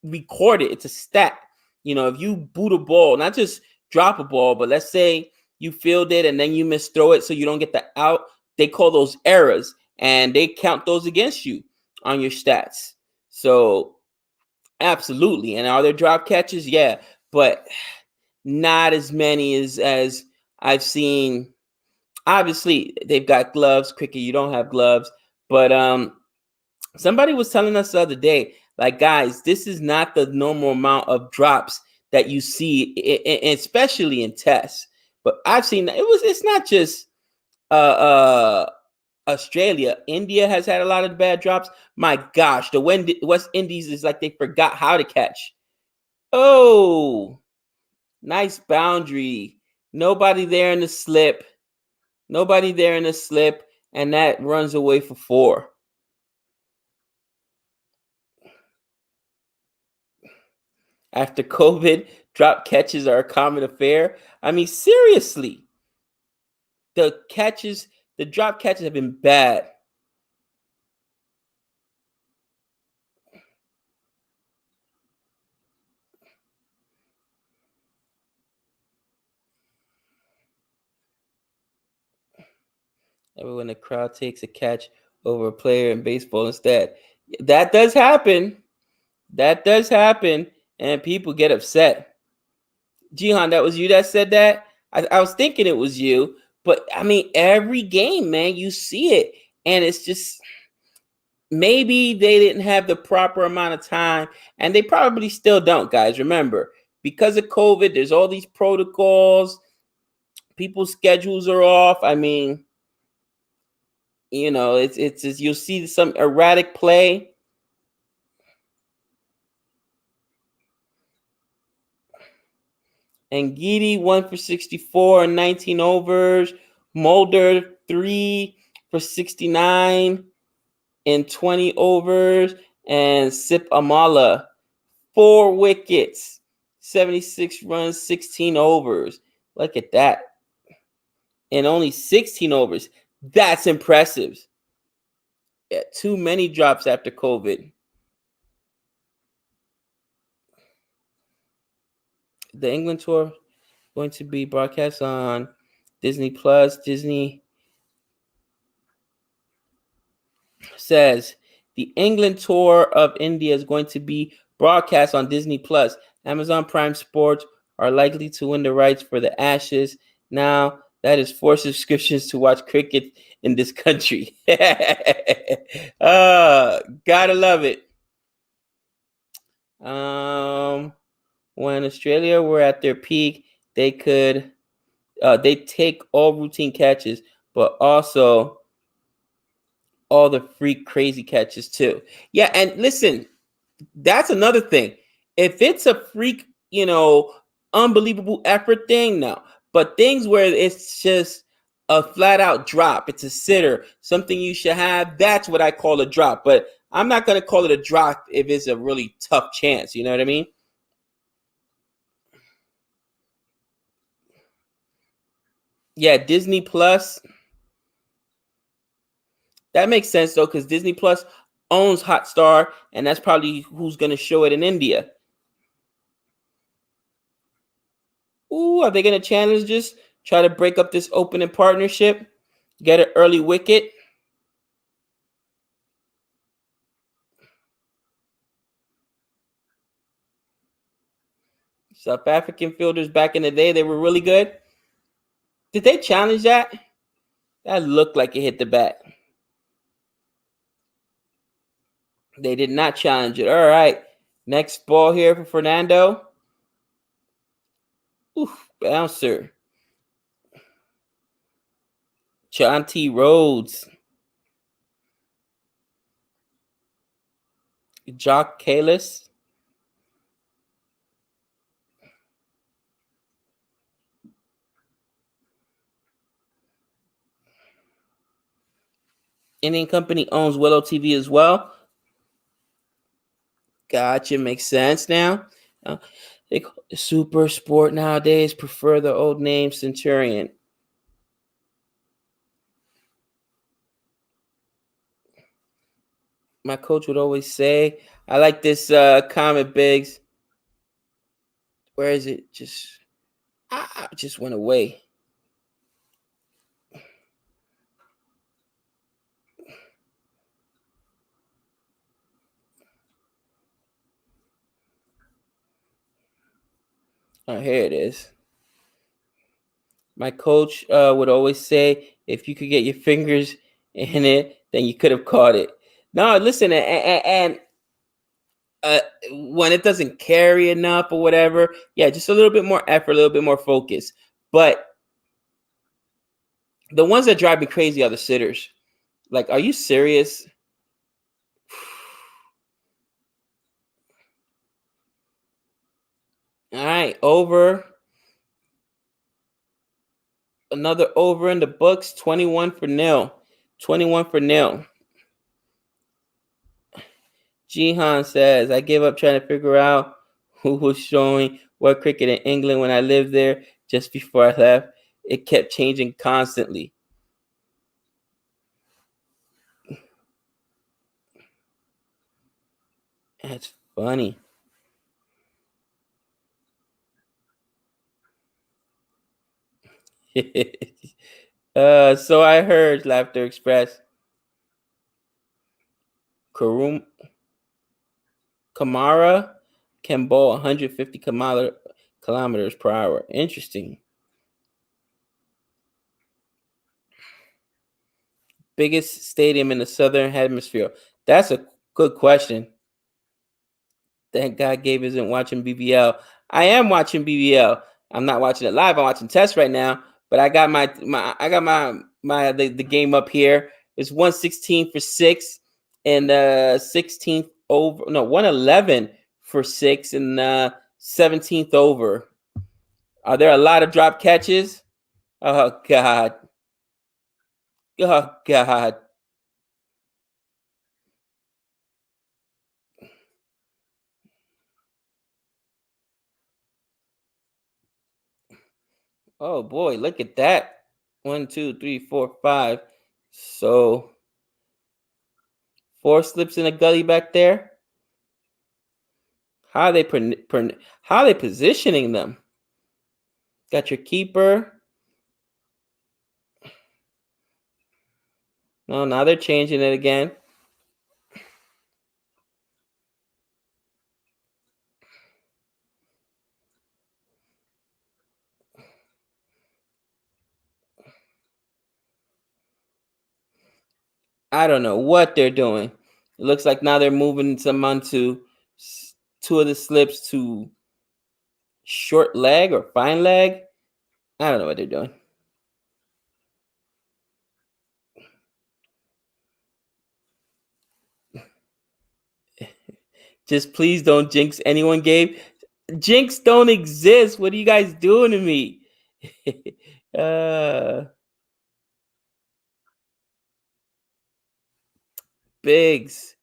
record it. It's a stat. You know, if you boot a ball, not just drop a ball, but let's say you field it and then you misthrow it so you don't get the out, they call those errors and they count those against you on your stats. So absolutely. And are there drop catches? Yeah, but not as many as I've seen. Obviously, they've got gloves. Cricket, you don't have gloves. But somebody was telling us the other day, like, guys, this is not the normal amount of drops that you see, especially in tests. But I've seen it's not just Australia. India has had a lot of bad drops. My gosh, the West Indies is like they forgot how to catch. Oh, nice boundary. Nobody there in the slip. Nobody there in the slip. And that runs away for 4. After COVID, drop catches are a common affair. I mean, seriously. The drop catches have been bad. When the crowd takes a catch over a player in baseball instead. That does happen. That does happen. And people get upset. Jihan, that was you that said that? I was thinking it was you. But, I mean, every game, man, you see it. And it's just, maybe they didn't have the proper amount of time. And they probably still don't, guys. Remember, because of COVID, there's all these protocols. People's schedules are off. I mean, you know, it's you'll see some erratic play. And Giddy 1 for 64 and 19 overs. Mulder 3 for 69 in 20 overs. And Sip Amala 4 wickets, 76 runs, 16 overs. Look at that. And only 16 overs. That's impressive. Yeah, too many drops after COVID. The England tour going to be broadcast on Disney Plus. Disney says the England tour of India is going to be broadcast on Disney Plus. Amazon Prime Sports are likely to win the rights for the Ashes. Now, that is 4 subscriptions to watch cricket in this country. Gotta love it. When Australia were at their peak, they could they take all routine catches, but also all the freak crazy catches too. Yeah, and listen, that's another thing. If it's a freak, you know, unbelievable effort thing, no. But things where it's just a flat out drop, it's a sitter, something you should have, that's what I call a drop. But I'm not going to call it a drop if it's a really tough chance. You know what I mean? Yeah, Disney Plus. That makes sense, though, because Disney Plus owns Hotstar, and that's probably who's going to show it in India. Ooh, are they going to challenge this? Try to break up this opening partnership? Get an early wicket. South African fielders back in the day, they were really good. Did they challenge that? That looked like it hit the bat. They did not challenge it. All right. Next ball here for Fernando. Oof, bouncer. Chanti Rhodes. Jock Kalis. Indian company owns Willow TV as well. Gotcha. Makes sense now. They call it Super Sport nowadays. Prefer the old name Centurion. My coach would always say, I like this comment, Biggs. Where is it? Just went away. Oh, here it is. My coach would always say, if you could get your fingers in it, then you could have caught it. No, listen, and when it doesn't carry enough or whatever, yeah, just a little bit more effort, a little bit more focus. But the ones that drive me crazy are the sitters. Like, are you serious? All right, over. Another over in the books, 21-0. 21-0. Jihan says, I gave up trying to figure out who was showing what cricket in England when I lived there just before I left. It kept changing constantly. That's funny. So I heard, Laughter Express. Kamara can bowl 150 kilometers per hour. Interesting. Biggest stadium in the Southern Hemisphere? That's a good question. Thank God Gabe isn't watching BBL. I am watching BBL. I'm not watching it live. I'm watching tests right now. But I got the game up here. It's 116 for 6 and 16th over. No, 111 for 6 and 17th over. Are there a lot of drop catches? Oh God. Oh God. Oh boy, look at that. 1, 2, 3, 4, 5. So 4 slips in a gully back there. How are they how are they positioning them? Got your keeper. No, now they're changing it again. I don't know what they're doing. It looks like now they're moving some onto 2 of the slips to short leg or fine leg. I don't know what they're doing. Just please don't jinx anyone, Gabe. Jinx don't exist. What are you guys doing to me? Biggs.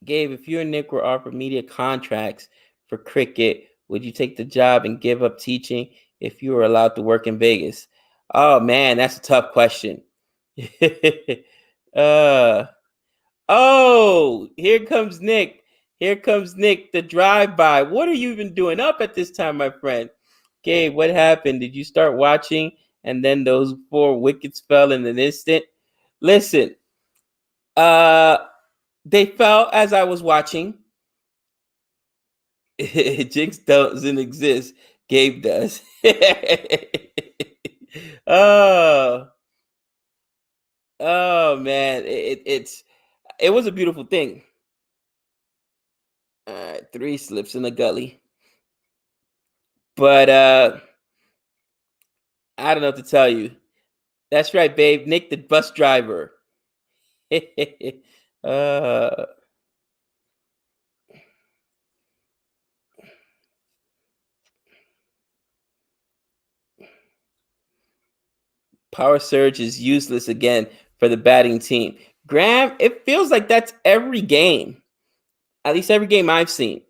Gabe, if you and Nick were offered media contracts for cricket, would you take the job and give up teaching if you were allowed to work in Vegas? Oh man, that's a tough question. Here comes Nick. Here comes Nick, the drive-by. What are you even doing up at this time, my friend? Gabe, what happened? Did you start watching and then those 4 wickets fell in an instant. Listen, they fell as I was watching. Jinx doesn't exist. Gabe does. Oh, oh man, it was a beautiful thing. All right, 3 slips in the gully, but I don't know what to tell you. That's right, babe. Nick, the bus driver. uh, Power surge is useless again for the batting team. Graham, it feels like that's every game. At least every game I've seen.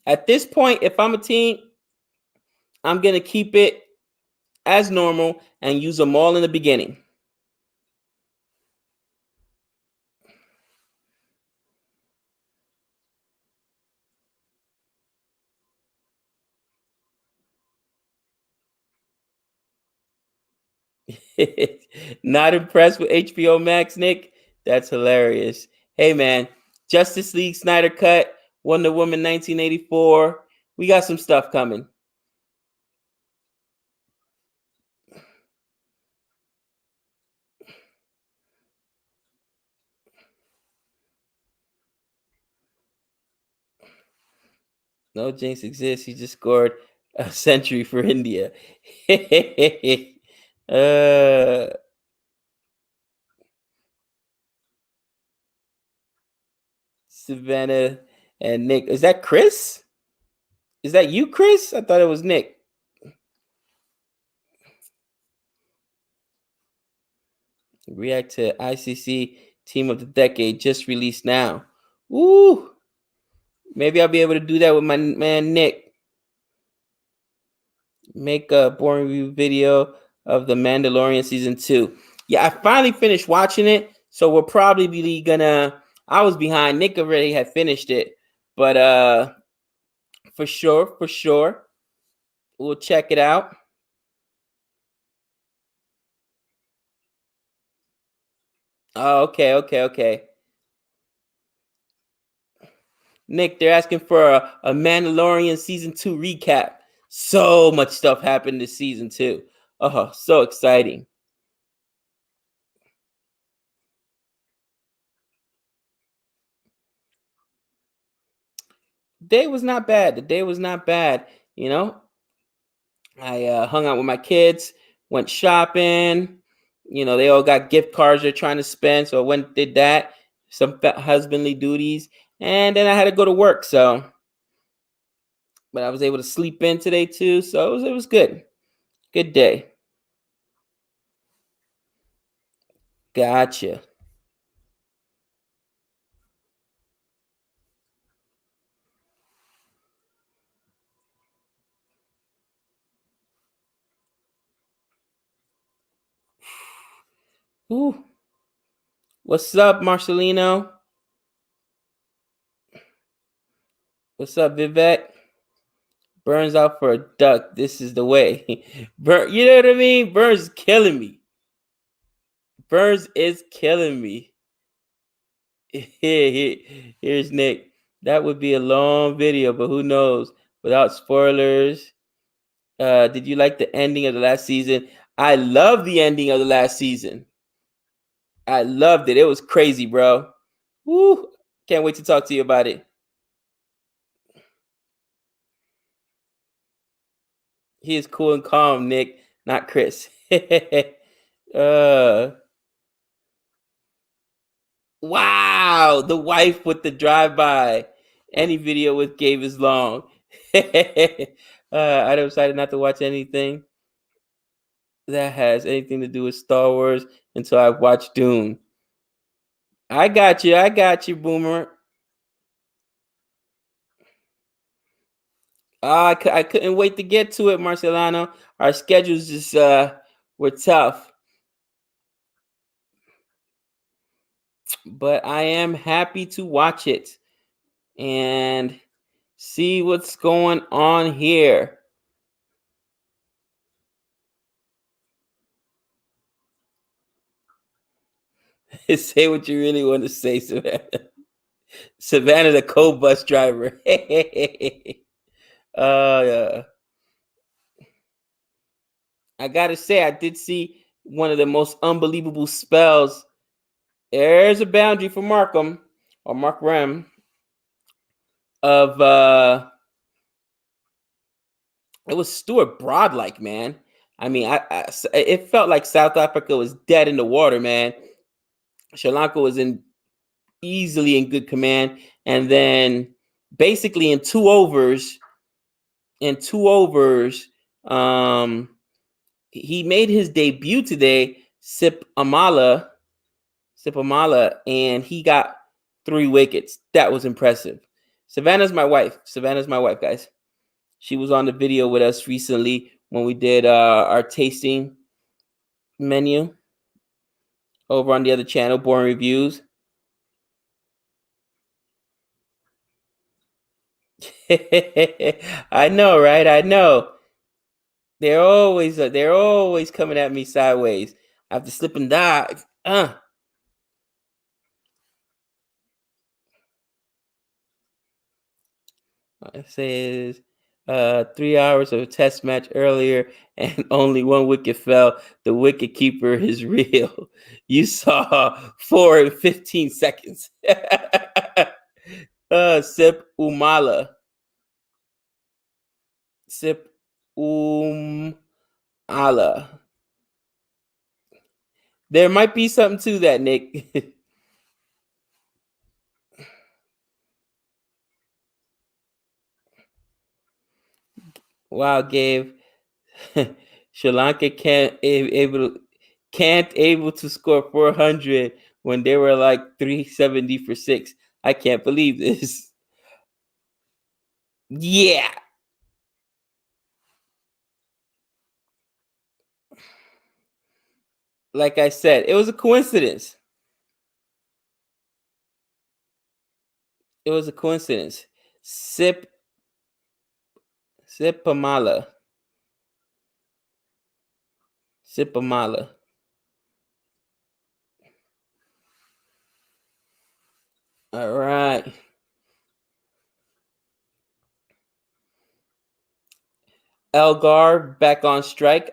At this point, if I'm a team, I'm going to keep it as normal and use them all in the beginning. Not impressed with HBO Max, Nick? That's hilarious. Hey, man, Justice League Snyder Cut, Wonder Woman 1984. We got some stuff coming. No jinx exists. He just scored a century for India. uh, Savannah and Nick. Is that Chris? Is that you, Chris? I thought it was Nick. React to ICC Team of the Decade just released now. Ooh. Maybe I'll be able to do that with my man Nick. Make a boring review video of The Mandalorian season 2. Yeah, I finally finished watching it, so we're probably gonna. I was behind. Nick already had finished it, but for sure, we'll check it out. Oh, okay. Nick, they're asking for a Mandalorian season 2 recap. So much stuff happened this season 2. Oh, so exciting. Day was not bad. The day was not bad. You know, I hung out with my kids, went shopping. You know, they all got gift cards they're trying to spend, so I went and did that. Some husbandly duties, and then I had to go to work. So, but I was able to sleep in today too, so it was good. Good day. Gotcha. Ooh. What's up, Marcelino? What's up, Vivek? Burns out for a duck. This is the way. You know what I mean? Burns is killing me. Burns is killing me. Here's Nick. That would be a long video, but who knows? Without spoilers. Did you like the ending of the last season? I love the ending of the last season. I loved it. It was crazy, bro. Woo! Can't wait to talk to you about it. He is cool and calm, Nick, not Chris. uh Wow, the wife with the drive-by. Any video with Gabe is long. I decided not to watch anything that has anything to do with Star Wars until I watch Dune. I got you, Boomer. I couldn't wait to get to it, Marcelano. Our schedules just were tough, but I am happy to watch it and see what's going on here. Say what you really want to say, Savannah. Savannah, the co-bus driver. Yeah. I gotta say, I did see one of the most unbelievable spells. There's a boundary for Markham or Mark Rem of it was Stuart Broad, like, man. I mean, it felt like South Africa was dead in the water, man. Sri Lanka was easily in good command, and then basically in two overs, um, he made his debut today, Sip Amala, and he got 3 wickets. That was impressive. Savannah's my wife, guys. She was on the video with us recently when we did our tasting menu over on the other channel, Boring Reviews. I know, right? I know. They're always coming at me sideways. I have to slip and dive. It says 3 hours of a test match earlier and only 1 wicket fell. The wicket keeper is real. You saw 4 in 15 seconds. Sip Umala. Sip Umala. There might be something to that, Nick. Wow, Gabe. Sri Lanka can't able to score 400 when they were like 370 for 6. I can't believe this. Yeah. Like I said, it was a coincidence. It was a coincidence. Sipamala. Sipamala. All right. Elgar back on strike.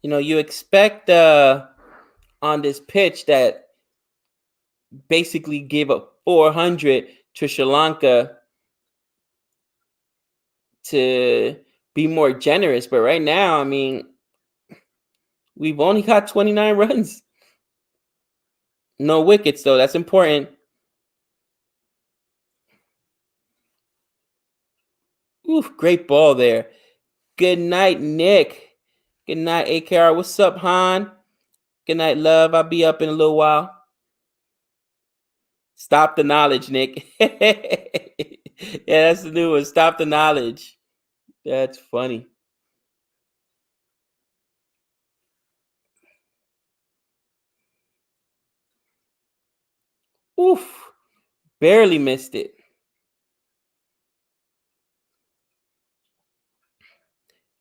You know, you expect on this pitch that basically gave up 400 to Sri Lanka to be more generous. But right now, I mean, we've only got 29 runs. No wickets, though. That's important. Oof, great ball there. Good night, Nick. Good night, AKR. What's up, Han? Good night, love. I'll be up in a little while. Stop the knowledge, Nick. Yeah, that's the new one. Stop the knowledge. That's funny. Oof. Barely missed it.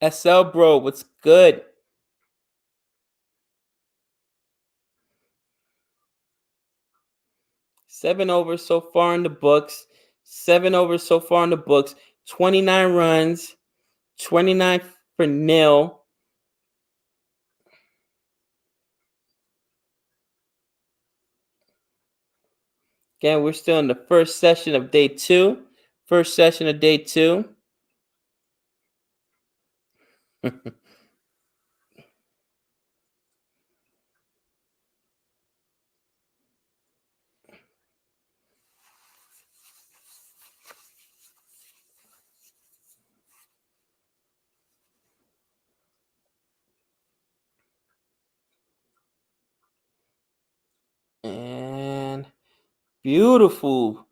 SL bro, what's good? Seven overs so far in the books. 29 runs. 29 for nil. Again, we're still in the first session of day 2. And beautiful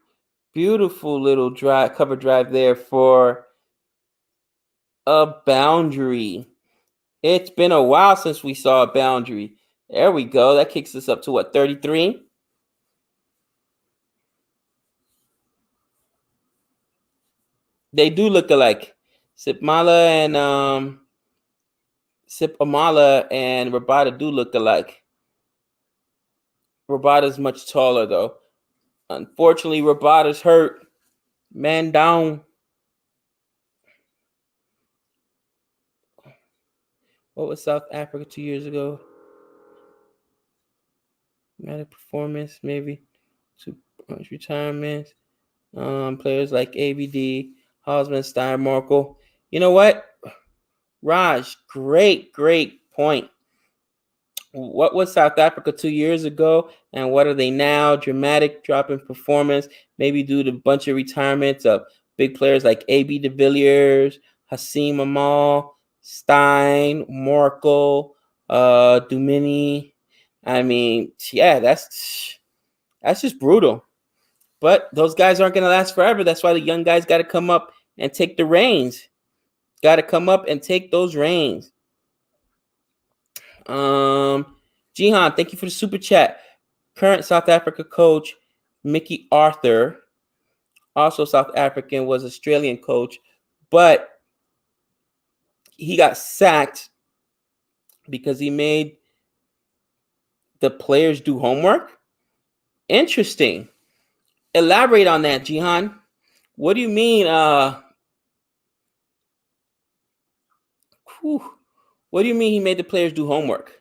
little cover drive there for a boundary. It's been a while since we saw a boundary. There we go. That kicks us up to what, 33? They do look alike. Sipamala and Rabada do look alike. Rabada's much taller though. Unfortunately, Rabada's hurt. Man down. What was South Africa 2 years ago? Dramatic performance, maybe. 2 retirements. Players like ABD, Hosman, Steinmarkel. You know what? Raj, great point. What was South Africa 2 years ago, and what are they now? Dramatic drop in performance, maybe due to a bunch of retirements of big players like A.B. de Villiers, Hassim Amal, Stein, Morkel, Dumini. I mean, yeah, that's just brutal. But those guys aren't going to last forever. That's why the young guys got to come up and take the reins. Got to come up and take those reins. Jihan, thank you for the super chat. Current South Africa coach Mickey Arthur, also South African, was Australian coach, but he got sacked because he made the players do homework. Interesting. Elaborate on that, Jihan. What do you mean? What do you mean he made the players do homework?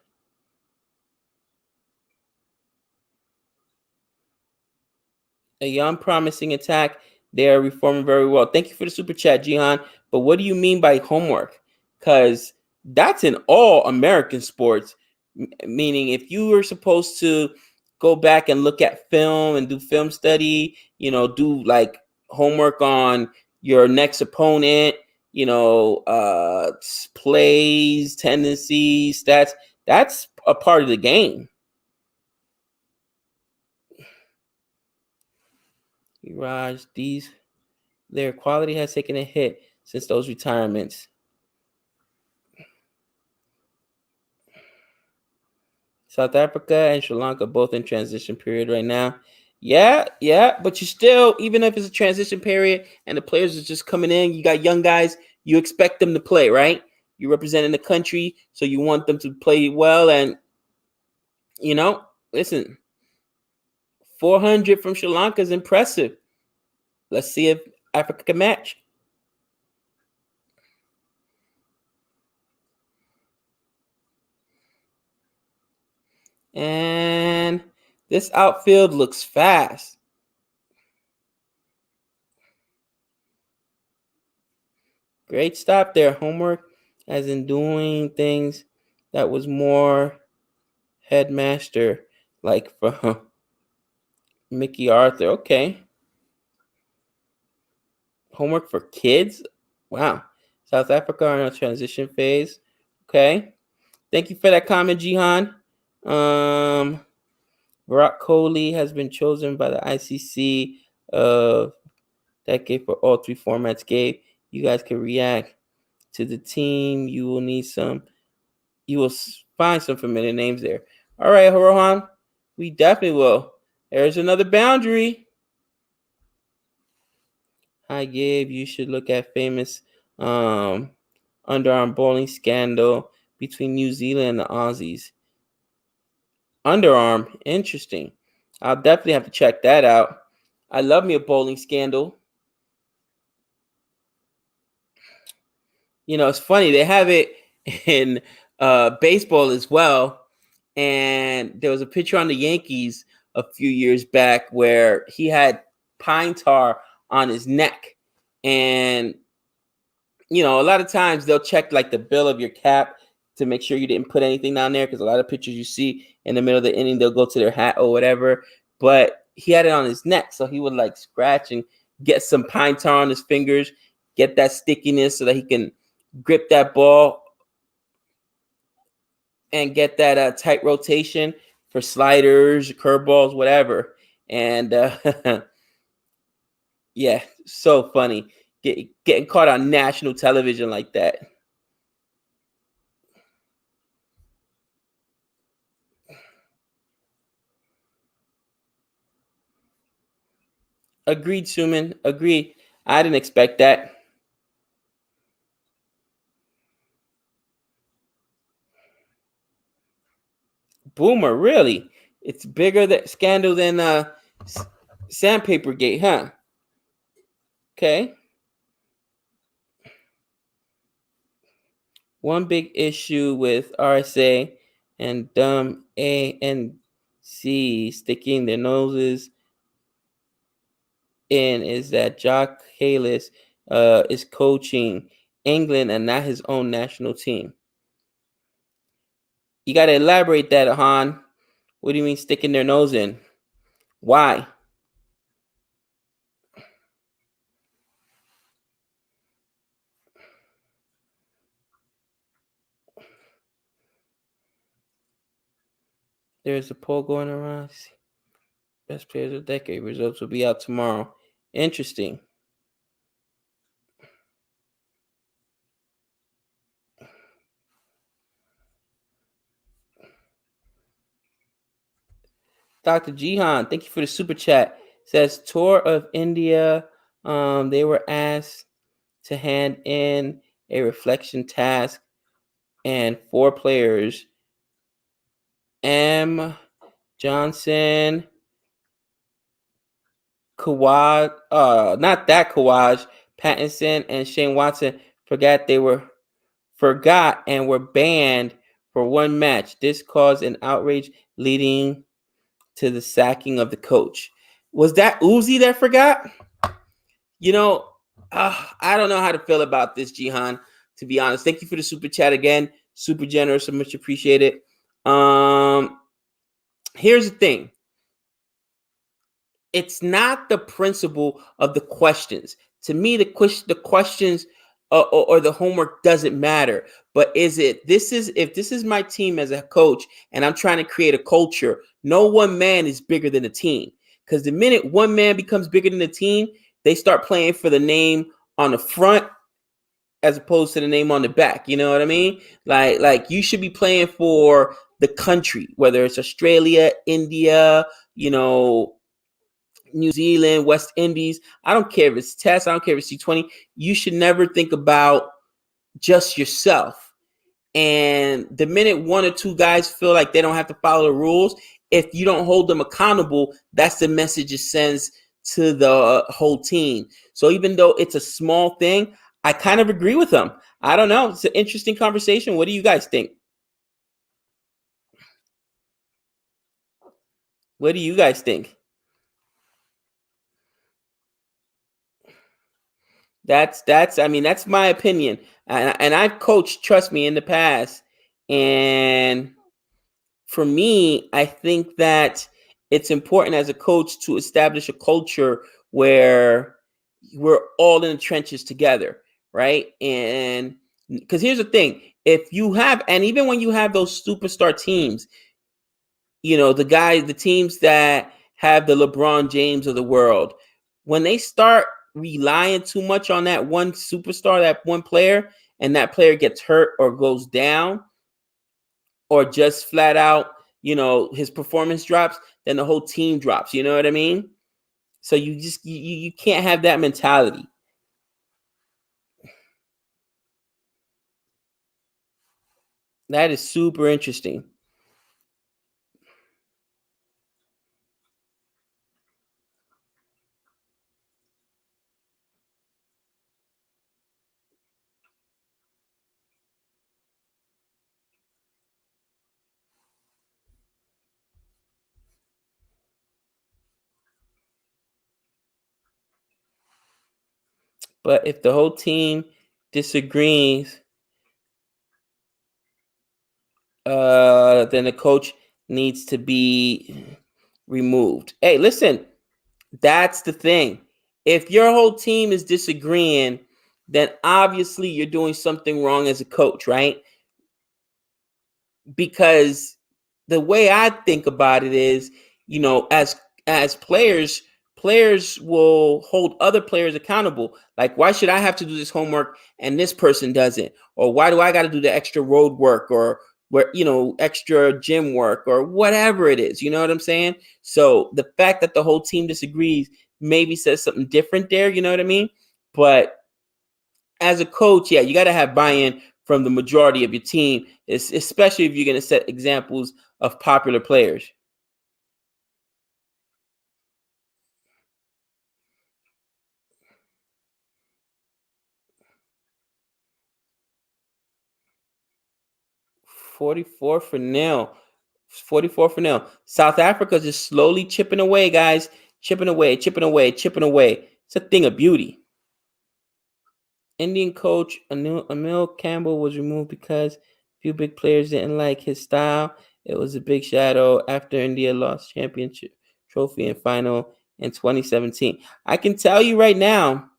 A young, promising attack. They are reforming very well. Thank you for the super chat, Jihan. But what do you mean by homework? Because that's in all American sports. Meaning, if you were supposed to go back and look at film and do film study, do like homework on your next opponent, plays, tendencies, stats, that's a part of the game. Raj, their quality has taken a hit since those retirements. South Africa and Sri Lanka both in transition period right now. Yeah, but you still, even if it's a transition period and the players are just coming in, you got young guys, you expect them to play, right? You're representing the country, so you want them to play well. And, listen, 400 from Sri Lanka is impressive. Let's see if Africa can match. And this outfield looks fast. Great stop there. Homework, as in doing things that was more headmaster, like from Mickey Arthur. Okay. Homework for kids? Wow. South Africa are in a transition phase. Okay. Thank you for that comment, Jihan. Virat Kohli has been chosen by the ICC of decade for all 3 formats. Gabe, you guys can react to the team. You will find some familiar names there. All right, Rohan, we definitely will. There's another boundary. Hi, Gabe. You should look at famous underarm bowling scandal between New Zealand and the Aussies. Underarm, interesting. I'll definitely have to check that out. I love me a bowling scandal. It's funny. They have it in baseball as well. And there was a picture on the Yankees a few years back where he had pine tar on his neck. And, a lot of times they'll check like the bill of your cap to make sure you didn't put anything down there, because a lot of pictures you see in the middle of the inning, they'll go to their hat or whatever. But he had it on his neck, so he would like scratch and get some pine tar on his fingers, get that stickiness so that he can grip that ball and get that tight rotation for sliders, curveballs, whatever. And yeah, so funny. getting caught on national television like that. Agreed, Suman. Agreed. I didn't expect that. Boomer, really? It's bigger that scandal than Sandpaper Gate, huh? Okay. One big issue with RSA and dumb A and C sticking their noses in is that Jock Halis is coaching England and not his own national team. You got to elaborate that, Han. What do you mean sticking their nose in? Why? There's a poll going around. Best players of the decade. Results will be out tomorrow. Interesting. Dr. Jihan, thank you for the super chat. Says tour of India. They were asked to hand in a reflection task, and 4 players: M. Johnson, Kawaj, not that Kawaj, Pattinson, and Shane Watson forgot and were banned for 1 match. This caused an outrage leading to the sacking of the coach. Was that Uzi that forgot? I don't know how to feel about this, Jihan, to be honest. Thank you for the super chat again. Super generous, so much appreciated. Here's the thing. It's not the principle of the questions. To me, the questions or the homework doesn't matter. But if this is my team as a coach and I'm trying to create a culture, no one man is bigger than a team. Because the minute one man becomes bigger than the team, they start playing for the name on the front as opposed to the name on the back. You know what I mean? Like you should be playing for the country, whether it's Australia, India, New Zealand, West Indies. I don't care if it's Test. I don't care if it's T20. You should never think about just yourself. And the minute 1 or 2 guys feel like they don't have to follow the rules, if you don't hold them accountable, that's the message it sends to the whole team. So even though it's a small thing, I kind of agree with them. I don't know. It's an interesting conversation. What do you guys think? What do you guys think? That's my opinion. And I've coached, trust me, in the past. And for me, I think that it's important as a coach to establish a culture where we're all in the trenches together, right? And because here's the thing, if you have, and even when you have those superstar teams, the teams that have the LeBron James of the world, when they start relying too much on that one superstar, that one player, and that player gets hurt or goes down, or just flat out, his performance drops, then the whole team drops. You know what I mean? So you can't have that mentality. That is super interesting. But if the whole team disagrees, then the coach needs to be removed. Hey, listen, that's the thing. If your whole team is disagreeing, then obviously you're doing something wrong as a coach, right? Because the way I think about it is, as players players will hold other players accountable. Like, why should I have to do this homework and this person doesn't? Or why do I got to do the extra road work or extra gym work or whatever it is? You know what I'm saying? So the fact that the whole team disagrees maybe says something different there. You know what I mean? But as a coach, yeah, you got to have buy-in from the majority of your team, especially if you're going to set examples of popular players. $44 for nil. 44 for nil. South Africa's just slowly chipping away, guys. Chipping away, chipping away, chipping away. It's a thing of beauty. Indian coach Anil Campbell was removed because few big players didn't like his style. It was a big shadow after India lost championship trophy and final in 2017. I can tell you right now,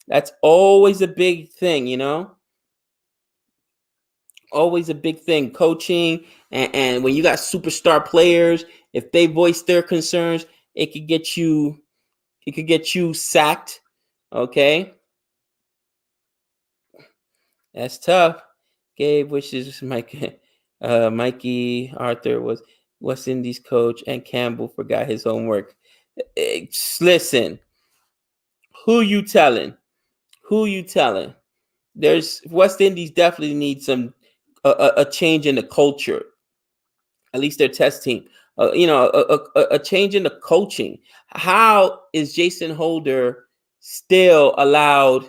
that's always a big thing, always a big thing. Coaching and when you got superstar players, if they voice their concerns, it could get you sacked. Okay. That's tough. Gabe wishes Mikey Arthur was West Indies coach and Campbell forgot his homework. Listen, who you telling? Who you telling? There's West Indies definitely need some a change in the culture. At least their test team. A change in the coaching. How is Jason Holder still allowed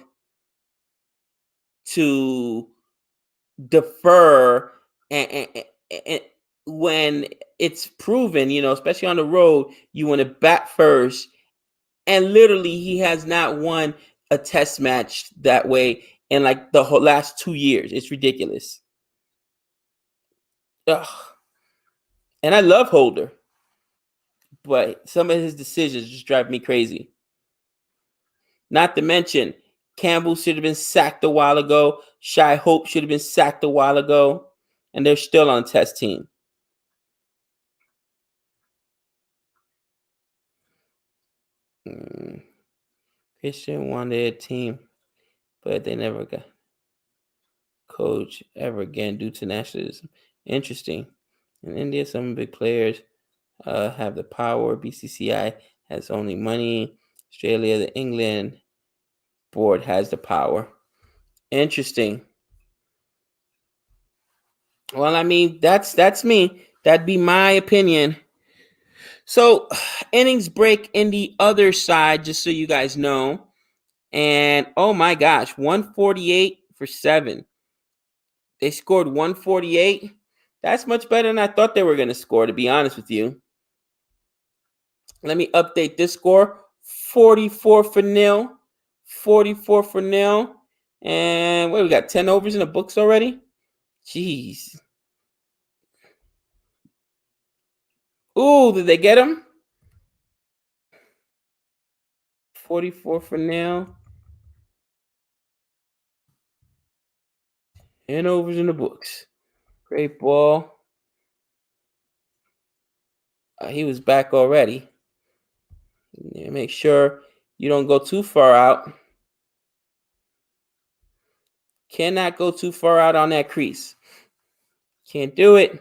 to defer and when it's proven, especially on the road, you want to bat first, and literally he has not won a test match that way in like the whole last 2 years. It's ridiculous. Ugh. And I love Holder, but some of his decisions just drive me crazy. Not to mention, Campbell should have been sacked a while ago. Shai Hope should have been sacked a while ago, and they're still on test team. Christian wanted a team, but they never got coach ever again due to nationalism. Interesting. In India, some big players have the power. BCCI has only money. Australia, the England board has the power. Interesting. Well, I mean, that's me. That'd be my opinion. So, innings break in the other side, just so you guys know. And oh my gosh, 148 for 7. They scored 148. That's much better than I thought they were going to score, to be honest with you. Let me update this score. 44 for nil. 44 for nil. And what, we got 10 overs in the books already? Jeez. Ooh, did they get him? 44 for nil. 10 overs in the books. Great ball. He was back already. Make sure you don't go too far out. Cannot go too far out on that crease. Can't do it.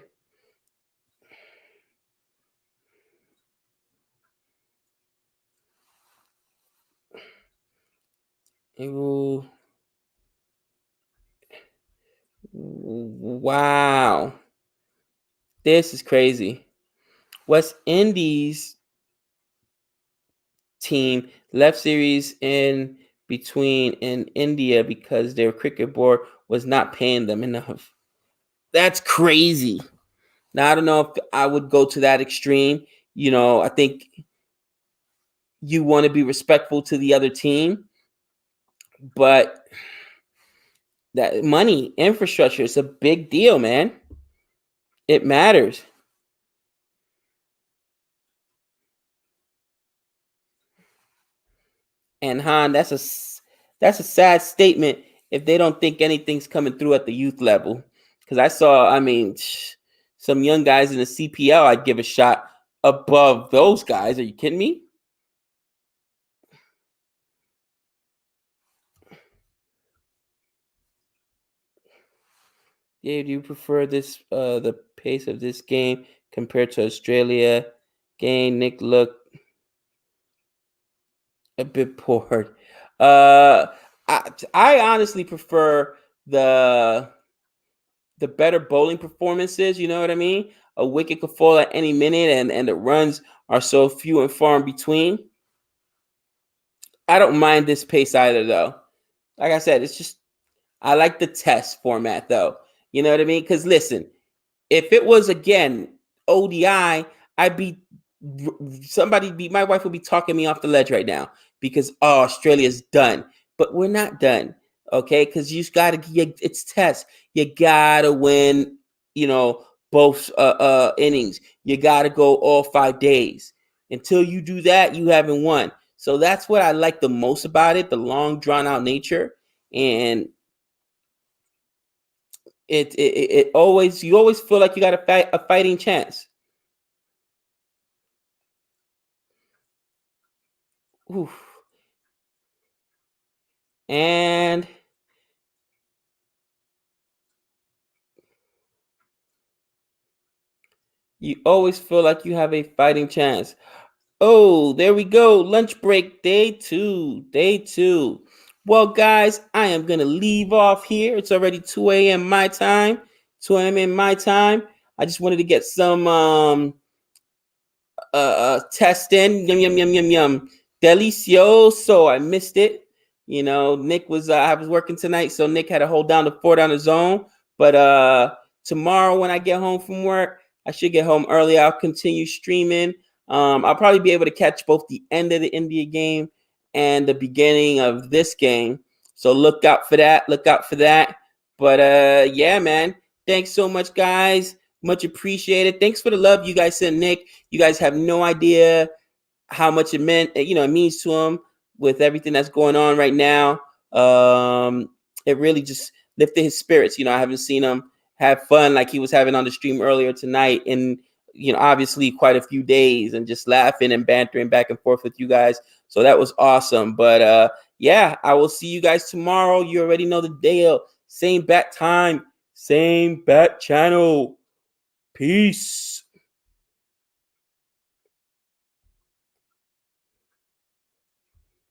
Ooh. Wow. This is crazy. West Indies team left series in between in India because their cricket board was not paying them enough. That's crazy. Now, I don't know if I would go to that extreme. I think you want to be respectful to the other team, but that money, infrastructure, is a big deal, man. It matters. And Han, that's a sad statement if they don't think anything's coming through at the youth level. Because I mean, some young guys in the CPL, I'd give a shot above those guys. Are you kidding me? Dave, do you prefer this the pace of this game compared to Australia game? Nick looked a bit bored. Uh, I honestly prefer the the better bowling performances. You know what I mean? A wicket could fall at any minute, and the runs are so few and far in between. I don't mind this pace either, though. Like I said, it's just I like the test format, though. You know what I mean? Because listen, if it was again ODI, I'd be somebody be my wife would be talking me off the ledge right now because oh Australia's done, but we're not done, okay? Because you just gotta it's test. You gotta win, you know, both innings. You gotta go all 5 days. Until you do that, you haven't won. So that's what I like the most about it, the long drawn out nature. And it always you always feel like you got a fighting chance. Oof. And you always feel like you have a fighting chance. Oh, there we go. Lunch break day two. Day two. Well, guys, I am going to leave off here. It's already 2 a.m. my time. 2 a.m. in my time. I just wanted to get some test in. Yum yum yum yum yum. Delicioso. I missed it. You know, Nick was I was working tonight, so Nick had to hold down the fort on his own. But tomorrow when I get home from work, I should get home early. I'll continue streaming. I'll probably be able to catch both the end of the India game and the beginning of this game. So look out for that. Look out for that. But yeah, man. Thanks so much, guys. Much appreciated. Thanks for the love you guys sent Nick. You guys have no idea how much it meant, you know, it means to him with everything that's going on right now. It really just lifted his spirits. You know, I haven't seen him have fun like he was having on the stream earlier tonight in, you know, obviously quite a few days and just laughing and bantering back and forth with you guys. So that was awesome. But yeah, I will see you guys tomorrow. You already know the deal. Same bat time, same bat channel. Peace.